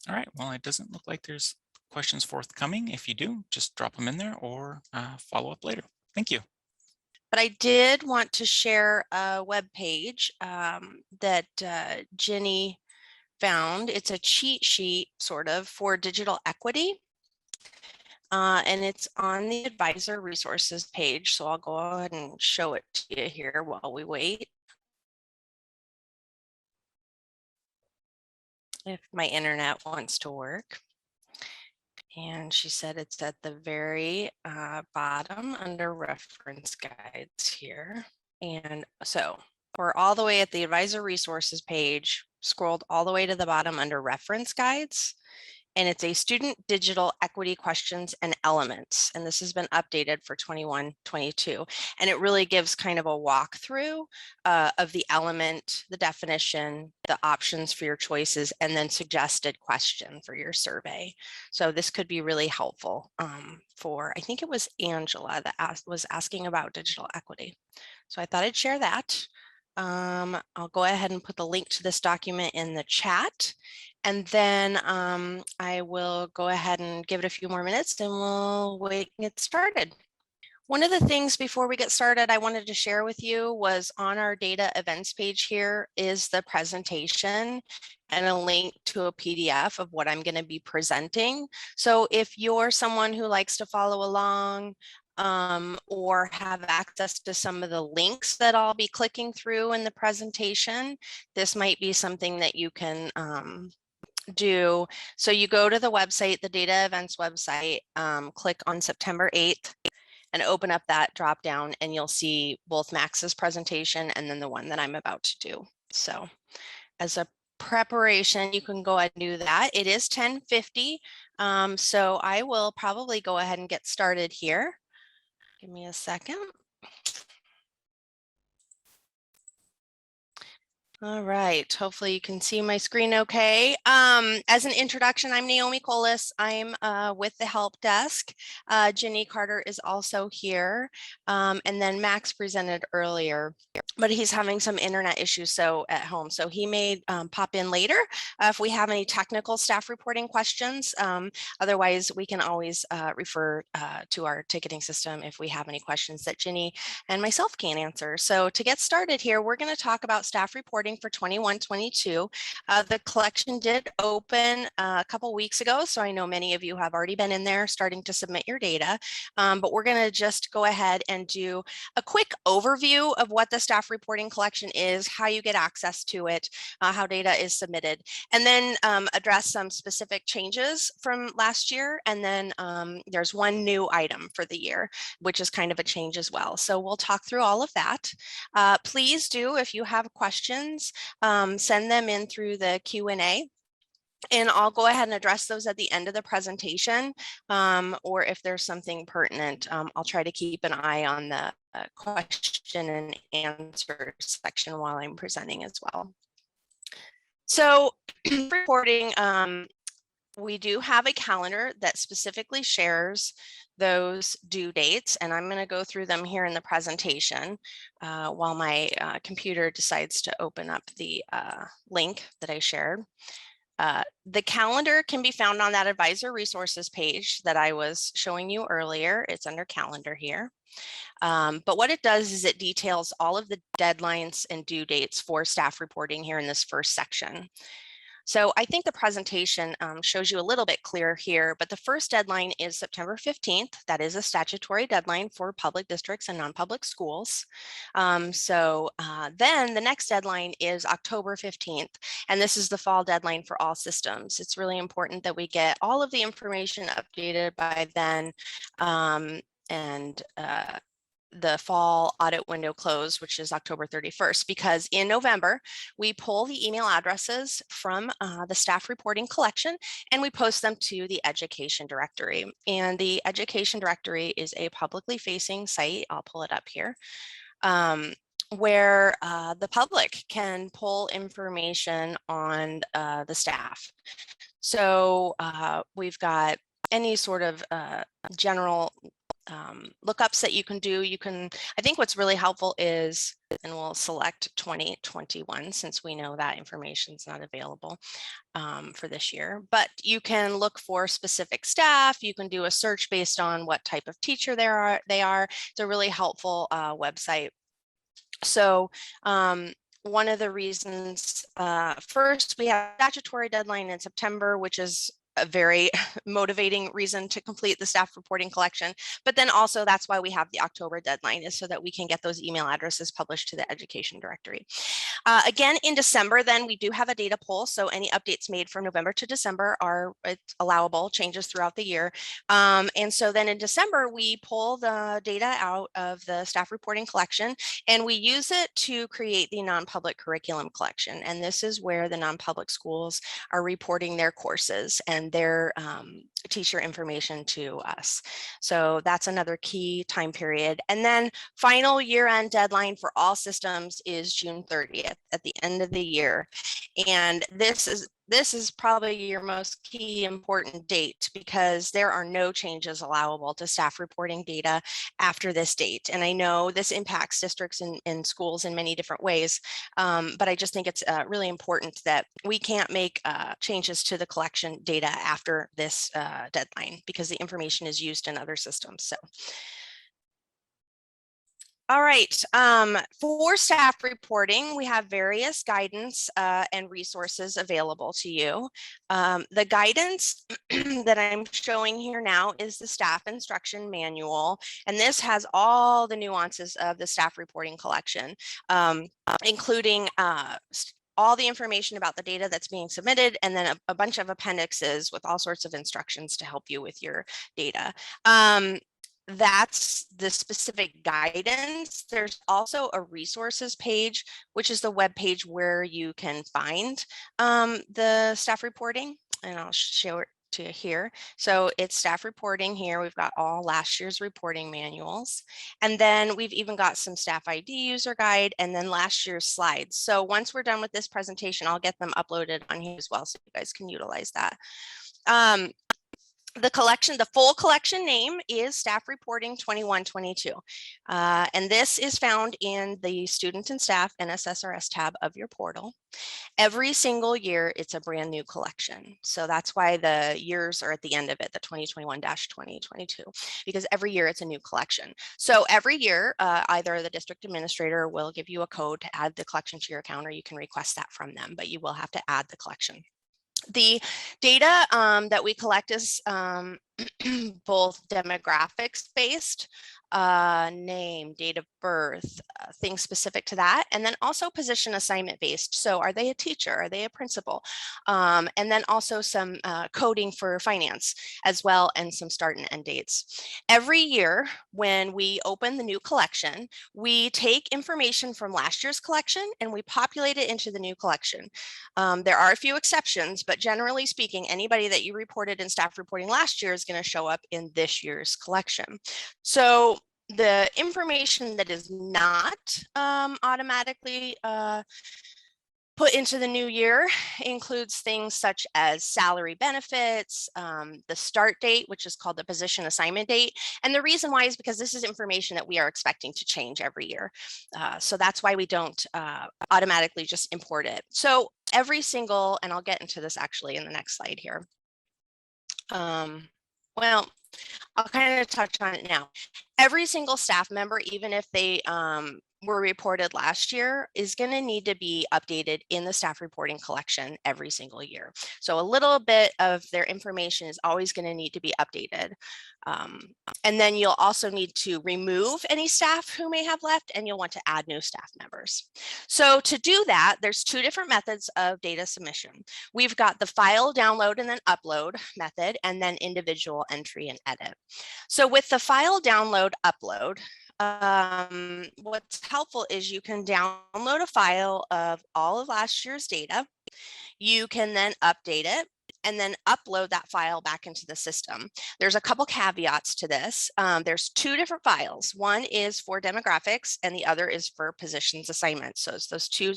All right, well, it doesn't look like there's questions forthcoming. If you do, just drop them in there or follow up later. Thank you. But I did want to share a web page that Ginny found. It's a cheat sheet sort of for digital equity. And it's on the advisor resources page. So I'll go ahead and show it to you here while we wait. If my internet wants to work. And she said it's at the very bottom under reference guides here. And so we're all the way at the advisor resources page, scrolled all the way to the bottom under reference guides. And it's a student digital equity questions and elements. And this has been updated for 21-22. And it really gives kind of a walkthrough of the element, the definition, the options for your choices, and then suggested question for your survey. So this could be really helpful for, I think it was Angela that was asking about digital equity. So I thought I'd share that. I'll go ahead and put the link to this document in the chat. And then I will go ahead and give it a few more minutes and we'll wait and get started. One of the things before we get started I wanted to share with you was on our data events page here is the presentation and a link to a PDF of what I'm going to be presenting. So if you're someone who likes to follow along or have access to some of the links that I'll be clicking through in the presentation, this might be something that you can do. So you go to the website, the data events website, click on September 8th and open up that drop down and you'll see both Max's presentation and then the one that I'm about to do. So as a preparation, you can go ahead and do that. It is 10:50. So I will probably go ahead and get started here. Give me a second. All right, hopefully you can see my screen okay. As an introduction, I'm Naomi Colas. I'm with the help desk. Ginny Carter is also here. And then Max presented earlier, but he's having some internet issues at home. So he may pop in later if we have any technical staff reporting questions. Otherwise, we can always refer to our ticketing system if we have any questions that Ginny and myself can't answer. So to get started here, we're going to talk about staff reporting for 21-22. The collection did open a couple weeks ago, so I know many of you have already been in there starting to submit your data, but we're going to just go ahead and do a quick overview of what the staff reporting collection is, how you get access to it, how data is submitted, and then address some specific changes from last year, and then there's one new item for the year, which is kind of a change as well. So we'll talk through all of that. Please do, if you have questions, send them in through the Q&A. And I'll go ahead and address those at the end of the presentation, or if there's something pertinent, I'll try to keep an eye on the question and answer section while I'm presenting as well. So reporting, we do have a calendar that specifically shares those due dates, and I'm going to go through them here in the presentation while my computer decides to open up the link that I shared. The calendar can be found on that advisor resources page that I was showing you earlier. It's under calendar here. But what it does is it details all of the deadlines and due dates for staff reporting here in this first section. So I think the presentation shows you a little bit clearer here, but the first deadline is September 15th. That is a statutory deadline for public districts and non-public schools. Then the next deadline is October 15th, and this is the fall deadline for all systems. It's really important that we get all of the information updated by then, the fall audit window close, which is October 31st, because in November, we pull the email addresses from the staff reporting collection and we post them to the education directory. And the education directory is a publicly facing site. I'll pull it up here. Where the public can pull information on the staff. So we've got any sort of general lookups that you can do. I think what's really helpful is, and we'll select 2021 since we know that information is not available for this year, but you can look for specific staff. You can do a search based on what type of teacher they are. It's a really helpful website. So one of the reasons, first, we have statutory deadline in September, which is a very motivating reason to complete the staff reporting collection. But then also that's why we have the October deadline, is so that we can get those email addresses published to the education directory. Again, in December, then we do have a data poll. So any updates made from November to December are allowable, changes throughout the year. And so then in December, we pull the data out of the staff reporting collection and we use it to create the non-public curriculum collection. And this is where the non-public schools are reporting their courses and their teacher information to us. So that's another key time period. And then final year-end deadline for all systems is June 30th at the end of the year. And this is probably your most key important date, because there are no changes allowable to staff reporting data after this date. And I know this impacts districts and schools in many different ways, but I just think it's really important that we can't make changes to the collection data after this deadline, because the information is used in other systems. So. All right, for staff reporting, we have various guidance and resources available to you. The guidance that I'm showing here now is the staff instruction manual, and this has all the nuances of the staff reporting collection, including all the information about the data that's being submitted, and then a bunch of appendixes with all sorts of instructions to help you with your data. That's the specific guidance. There's also a resources page, which is the web page where you can find the staff reporting, and I'll show it to you here. So it's staff reporting here. We've got all last year's reporting manuals, and then we've even got some staff ID user guide, and then last year's slides. So once we're done with this presentation, I'll get them uploaded on here as well, so you guys can utilize that. The full collection name is Staff Reporting 21-22. And this is found in the Student and Staff NSSRS tab of your portal. Every single year, it's a brand new collection. So that's why the years are at the end of it, the 2021-2022, because every year it's a new collection. So every year, either the district administrator will give you a code to add the collection to your account, or you can request that from them, but you will have to add the collection. The data that we collect is both demographics based, name, date of birth, things specific to that, and then also position assignment based. So are they a teacher? Are they a principal? And then also some coding for finance as well, and some start and end dates. Every year when we open the new collection, we take information from last year's collection and we populate it into the new collection. There are a few exceptions, but generally speaking, anybody that you reported in staff reporting last year is going to show up in this year's collection. So the information that is not automatically put into the new year includes things such as salary benefits, the start date, which is called the position assignment date. And the reason why is because this is information that we are expecting to change every year. So that's why we don't automatically just import it. So every single, and I'll get into this actually in the next slide here. Well, I'll kind of touch on it now. Every single staff member, even if they were reported last year, is going to need to be updated in the staff reporting collection every single year. So a little bit of their information is always going to need to be updated. And then you'll also need to remove any staff who may have left, and you'll want to add new staff members. So to do that, there's two different methods of data submission. We've got the file download and then upload method, and then individual entry and edit. So with the file download upload, what's helpful is you can download a file of all of last year's data. You can then update it and then upload that file back into the system. There's a couple caveats to this. There's two different files. One is for demographics and the other is for positions assignments. So it's those two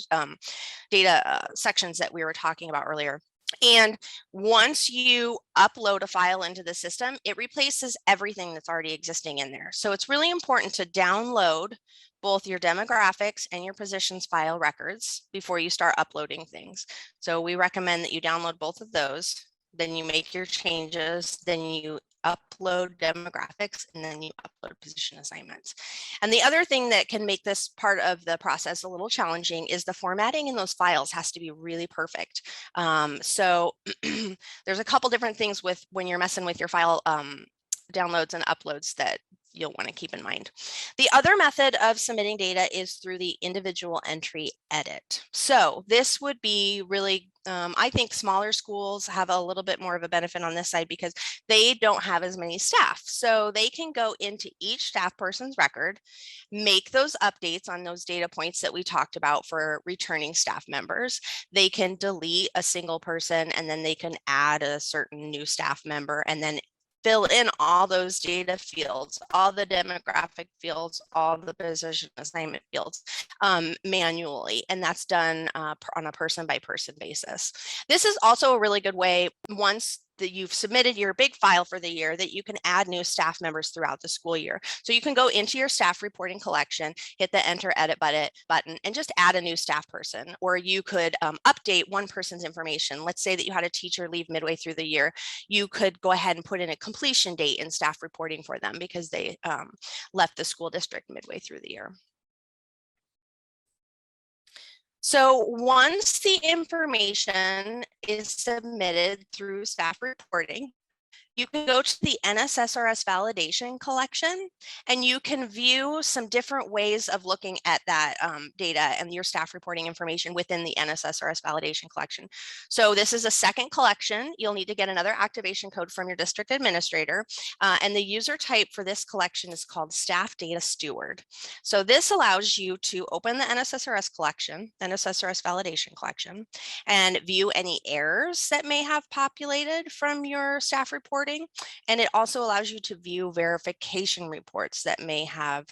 data sections that we were talking about earlier. And once you upload a file into the system, it replaces everything that's already existing in there. So it's really important to download both your demographics and your positions file records before you start uploading things. So we recommend that you download both of those, then you make your changes, then you upload demographics, and then you upload position assignments. And the other thing that can make this part of the process a little challenging is the formatting in those files has to be really perfect. So there's a couple different things with when you're messing with your file downloads and uploads that you'll want to keep in mind. The other method of submitting data is through the individual entry edit. So this would be really, I think smaller schools have a little bit more of a benefit on this side because they don't have as many staff. So they can go into each staff person's record, make those updates on those data points that we talked about for returning staff members. They can delete a single person and then they can add a certain new staff member and then fill in all those data fields, all the demographic fields, all the position assignment fields manually. And that's done on a person by person basis. This is also a really good way once that you've submitted your big file for the year that you can add new staff members throughout the school year. So you can go into your staff reporting collection, hit the enter edit button and just add a new staff person, or you could update one person's information. Let's say that you had a teacher leave midway through the year. You could go ahead and put in a completion date in staff reporting for them because they left the school district midway through the year. So once the information is submitted through staff reporting, you can go to the NSSRS validation collection and you can view some different ways of looking at that data and your staff reporting information within the NSSRS validation collection. So this is a second collection. You'll need to get another activation code from your district administrator. And the user type for this collection is called Staff Data Steward. So this allows you to open the NSSRS collection, NSSRS validation collection, and view any errors that may have populated from your staff reporting. And it also allows you to view verification reports that may have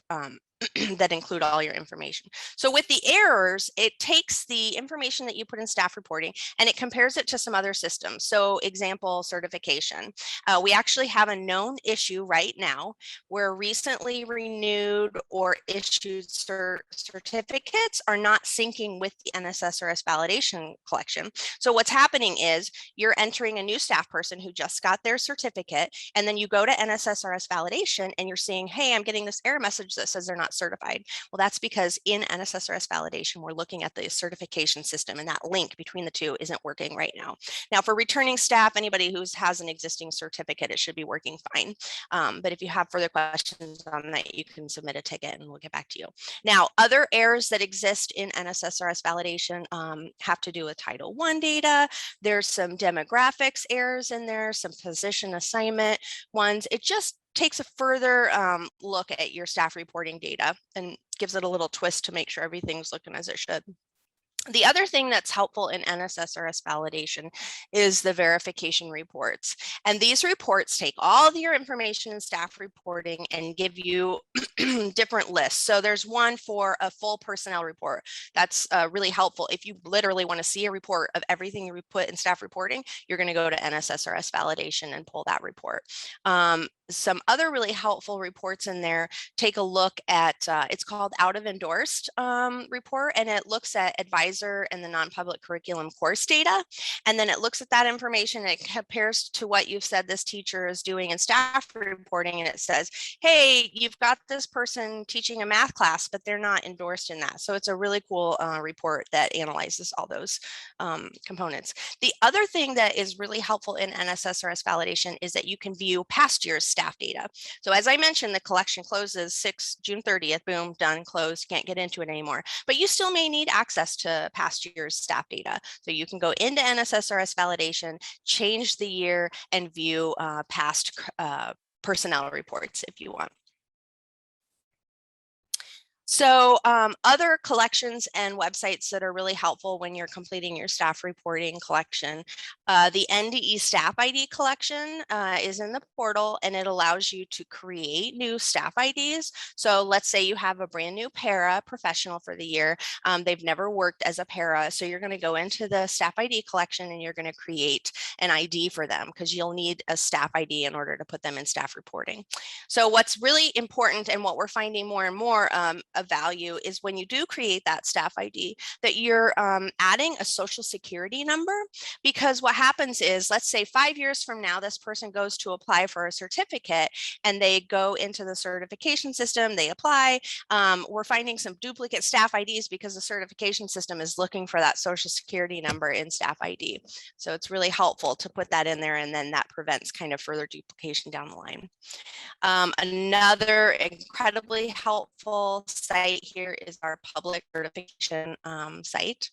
that include all your information. So with the errors, it takes the information that you put in staff reporting and it compares it to some other systems. So example, certification. We actually have a known issue right now where recently renewed or issued certificates are not syncing with the NSSRS validation collection. So what's happening is you're entering a new staff person who just got their certificate, and then you go to NSSRS validation and you're seeing, hey, I'm getting this error message that says they're not certified. Well, that's because in NSSRS validation, we're looking at the certification system, and that link between the two isn't working right now. Now, for returning staff, anybody who has an existing certificate, it should be working fine. But if you have further questions on that, you can submit a ticket and we'll get back to you. Now, other errors that exist in NSSRS validation have to do with Title I data. There's some demographics errors in there, some position assignment ones. It just takes a further look at your staff reporting data and gives it a little twist to make sure everything's looking as it should. The other thing that's helpful in NSSRS validation is the verification reports. And these reports take all of your information in staff reporting and give you different lists. So there's one for a full personnel report. That's really helpful. If you literally want to see a report of everything you put in staff reporting, you're going to go to NSSRS validation and pull that report. Some other really helpful reports in there, take a look at, it's called out of endorsed report, and it looks at advisor and the non-public curriculum course data. And then it looks at that information, and it compares to what you've said this teacher is doing in staff reporting. And it says, hey, you've got this person teaching a math class, but they're not endorsed in that. So it's a really cool report that analyzes all those components. The other thing that is really helpful in NSSRS validation is that you can view past year's staff data. So as I mentioned, the collection closes June 30th, boom, done, closed, can't get into it anymore. But you still may need access to past year's staff data. So you can go into NSSRS validation, change the year, and view past personnel reports if you want. So other collections and websites that are really helpful when you're completing your staff reporting collection. The NDE Staff ID collection is in the portal, and it allows you to create new staff IDs. So let's say you have a brand new para professional for the year. They've never worked as a para. So you're going to go into the staff ID collection and you're going to create an ID for them, because you'll need a staff ID in order to put them in staff reporting. So what's really important, and what we're finding more and more of value, is when you do create that staff ID, that you're adding a social security number. Because what happens is, let's say 5 years from now, this person goes to apply for a certificate, and they go into the certification system, they apply. We're finding some duplicate staff IDs because the certification system is looking for that social security number in staff ID. So it's really helpful to put that in there, and then that prevents kind of further duplication down the line. Another incredibly helpful site here is our public certification site.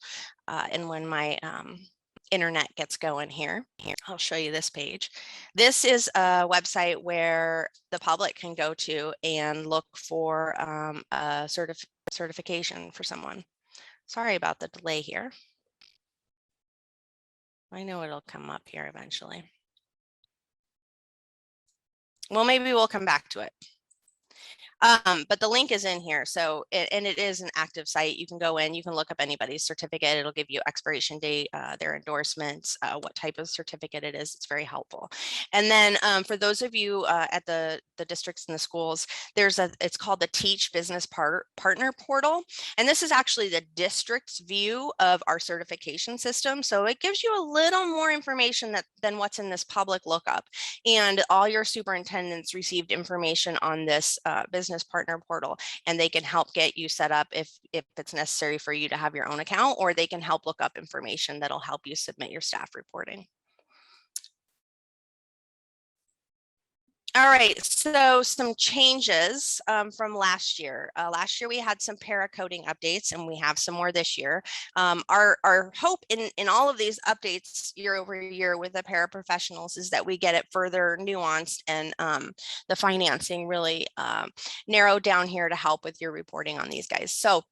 And when my internet gets going here, I'll show you this page. This is a website where the public can go to and look for a certification for someone. Sorry about the delay here. I know it'll come up here eventually. Well, maybe we'll come back to it. But the link is in here. So, and it is an active site. You can go in, you can look up anybody's certificate. It'll give you expiration date, their endorsements, what type of certificate it is. It's very helpful. And then for those of you at the districts and the schools, it's called the Teach Business Partner Portal. And this is actually the district's view of our certification system. So it gives you a little more information than what's in this public lookup. And all your superintendents received information on this business partner portal, and they can help get you set up if it's necessary for you to have your own account, or they can help look up information that'll help you submit your staff reporting. All right, so some changes from last year. Last year we had some para coding updates, and we have some more this year. Our hope in all of these updates year over year with the paraprofessionals is that we get it further nuanced, and the financing really narrowed down here to help with your reporting on these guys. So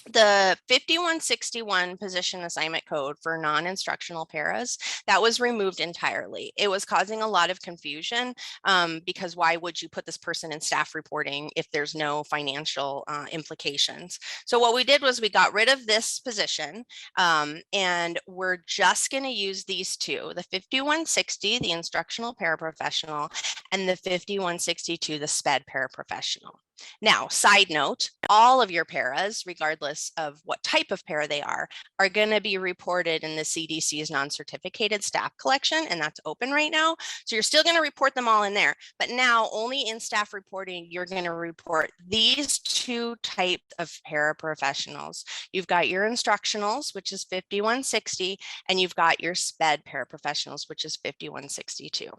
the 5161 position assignment code for non-instructional paras, that was removed entirely. It was causing a lot of confusion because why would you put this person in staff reporting if there's no financial implications? So what we did was we got rid of this position, and we're just going to use these two, the 5160, the instructional paraprofessional, and the 5162, the SPED paraprofessional. Now, side note, all of your paras, regardless of what type of para they are going to be reported in the CDC's non-certificated staff collection, and that's open right now. So you're still going to report them all in there, but now only in staff reporting, you're going to report these two types of paraprofessionals. You've got your instructionals, which is 5160, and you've got your SPED paraprofessionals, which is 5162.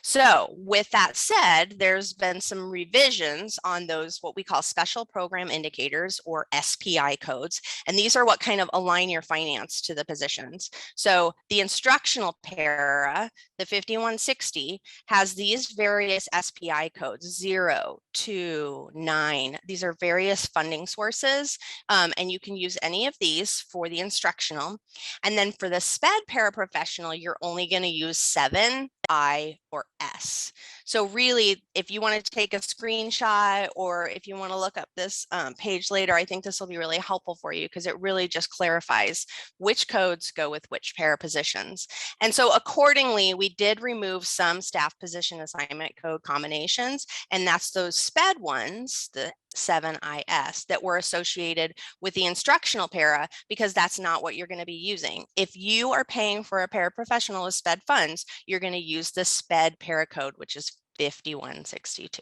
So with that said, there's been some revisions on those, what we call special program indicators, or SPI codes. And these are what kind of align your finance to the positions. So the instructional para, the 5160, has these various SPI codes, 0, 2, 9. These are various funding sources. And you can use any of these for the instructional. And then for the SPED paraprofessional, you're only going to use 7, I, or S. So really, if you want to take a screenshot or if you want to look up this page later, I think this will be really helpful for you because it really just clarifies which codes go with which para positions. And so accordingly, we did remove some staff position assignment code combinations, and that's those SPED ones, the 7IS, that were associated with the instructional para, because that's not what you're going to be using. If you are paying for a paraprofessional with SPED funds, you're going to use the SPED para code, which is 5162.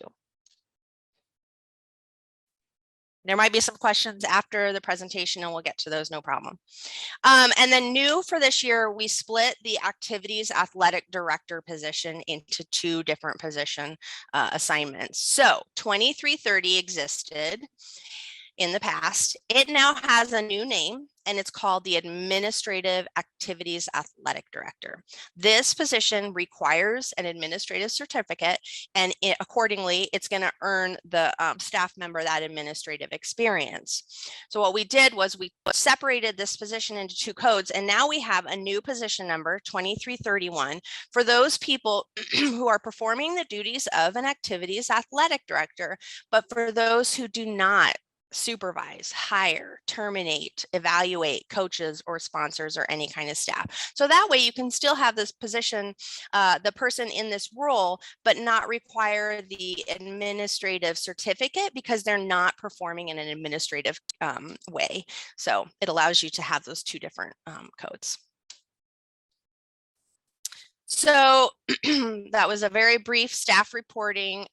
There might be some questions after the presentation and we'll get to those, no problem. And then new for this year, we split the activities athletic director position into 2 different position assignments. So 2330 existed in the past. It now has a new name, and it's called the Administrative Activities Athletic Director. This position requires an administrative certificate, and accordingly, it's going to earn the staff member that administrative experience. So what we did was we separated this position into 2 codes, and now we have a new position number, 2331, for those people who are performing the duties of an activities athletic director, but for those who do not supervise, hire, terminate, evaluate coaches or sponsors or any kind of staff. So that way you can still have this position, the person in this role, but not require the administrative certificate because they're not performing in an administrative way. So it allows you to have those 2 different codes. So that was a very brief staff reporting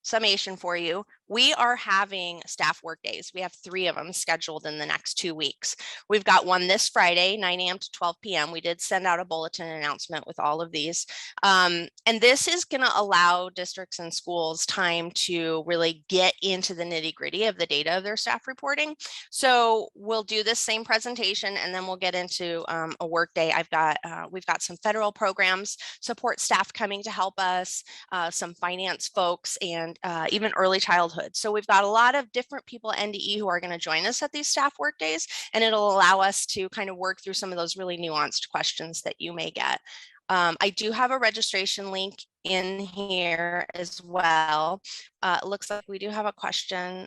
summation for you. We are having staff work days. We have 3 of them scheduled in the next 2 weeks. We've got one this Friday, 9 a.m. to 12 p.m. We did send out a bulletin announcement with all of these. And this is going to allow districts and schools time to really get into the nitty gritty of the data of their staff reporting. So we'll do this same presentation and then we'll get into a work day. We've got some federal programs, support staff coming to help us, some finance folks, and even early childhood. So we've got a lot of different people at NDE who are going to join us at these staff work days, and it'll allow us to kind of work through some of those really nuanced questions that you may get. I do have a registration link in here as well. It looks like we do have a question.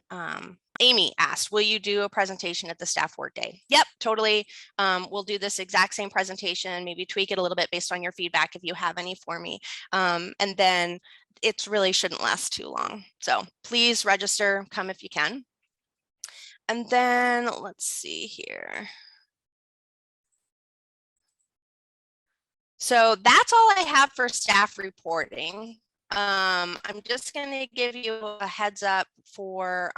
Amy asked, will you do a presentation at the staff work day? Yep, totally. We'll do this exact same presentation, maybe tweak it a little bit based on your feedback if you have any for me. And then it really shouldn't last too long. So please register, come if you can. And then let's see here. So that's all I have for staff reporting. I'm just going to give you a heads up for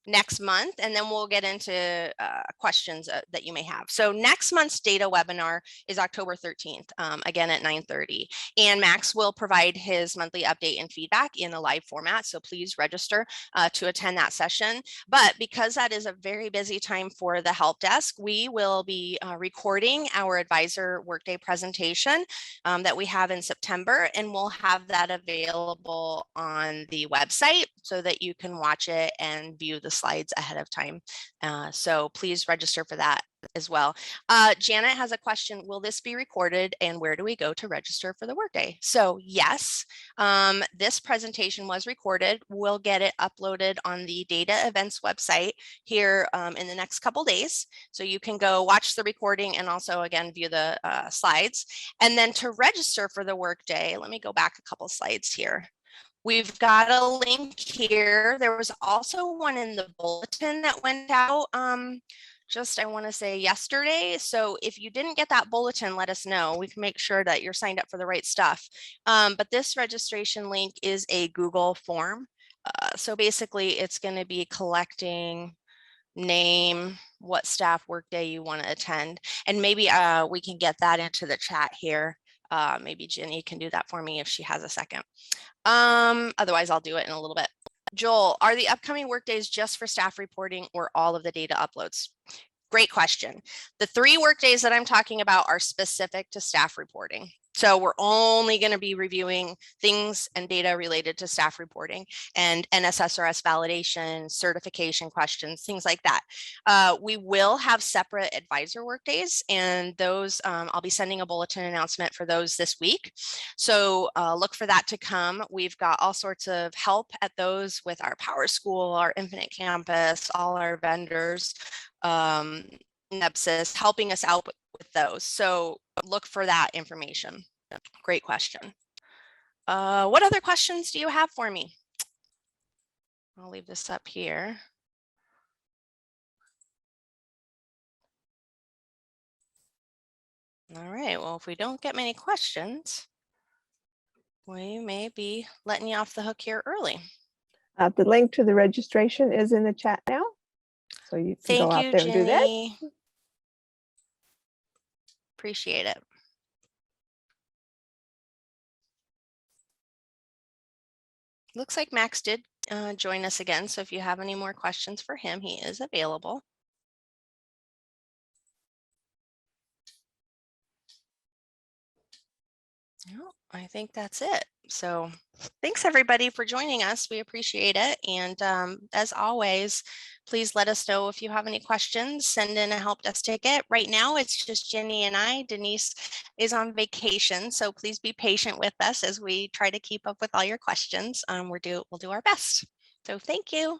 next month, and then we'll get into questions that you may have. So next month's data webinar is October 13th, again at 9:30. And Max will provide his monthly update and feedback in a live format. So please register to attend that session. But because that is a very busy time for the help desk, we will be recording our advisor workday presentation that we have in September, and we'll have that available on the website so that you can watch it and view the slides ahead of time. So please register for that as well. Janet has a question. Will this be recorded and where do we go to register for the workday? So yes, this presentation was recorded. We'll get it uploaded on the data events website here in the next couple days. So you can go watch the recording and also again view the slides. And then to register for the workday, let me go back a couple slides here. We've got a link here. There was also one in the bulletin that went out just, I want to say yesterday. So if you didn't get that bulletin, let us know. We can make sure that you're signed up for the right stuff. But this registration link is a Google form. So basically it's going to be collecting name, what staff workday you want to attend. And maybe we can get that into the chat here. Maybe Jenny can do that for me if she has a second. Otherwise I'll do it in a little bit. Joel, are the upcoming work days just for staff reporting or all of the data uploads? Great question. The 3 work days that I'm talking about are specific to staff reporting. So we're only going to be reviewing things and data related to staff reporting and NSSRS validation, certification questions, things like that. We will have separate advisor work days, and those I'll be sending a bulletin announcement for those this week. So look for that to come. We've got all sorts of help at those with our Power School, our Infinite Campus, all our vendors, Nepsis, helping us out with those. So look for that information. Great question. What other questions do you have for me? I'll leave this up here. All right, well, if we don't get many questions, we may be letting you off the hook here early. The link to the registration is in the chat now. So you can go Thank out you, there and do that. Jenny. Appreciate it. Looks like Max did join us again. So if you have any more questions for him, he is available. No, I think that's it. So thanks everybody for joining us. We appreciate it. And as always, please let us know if you have any questions. Send in a help desk ticket. Right now, it's just Jenny and I. Denise is on vacation, so please be patient with us as we try to keep up with all your questions. We'll do our best. So thank you.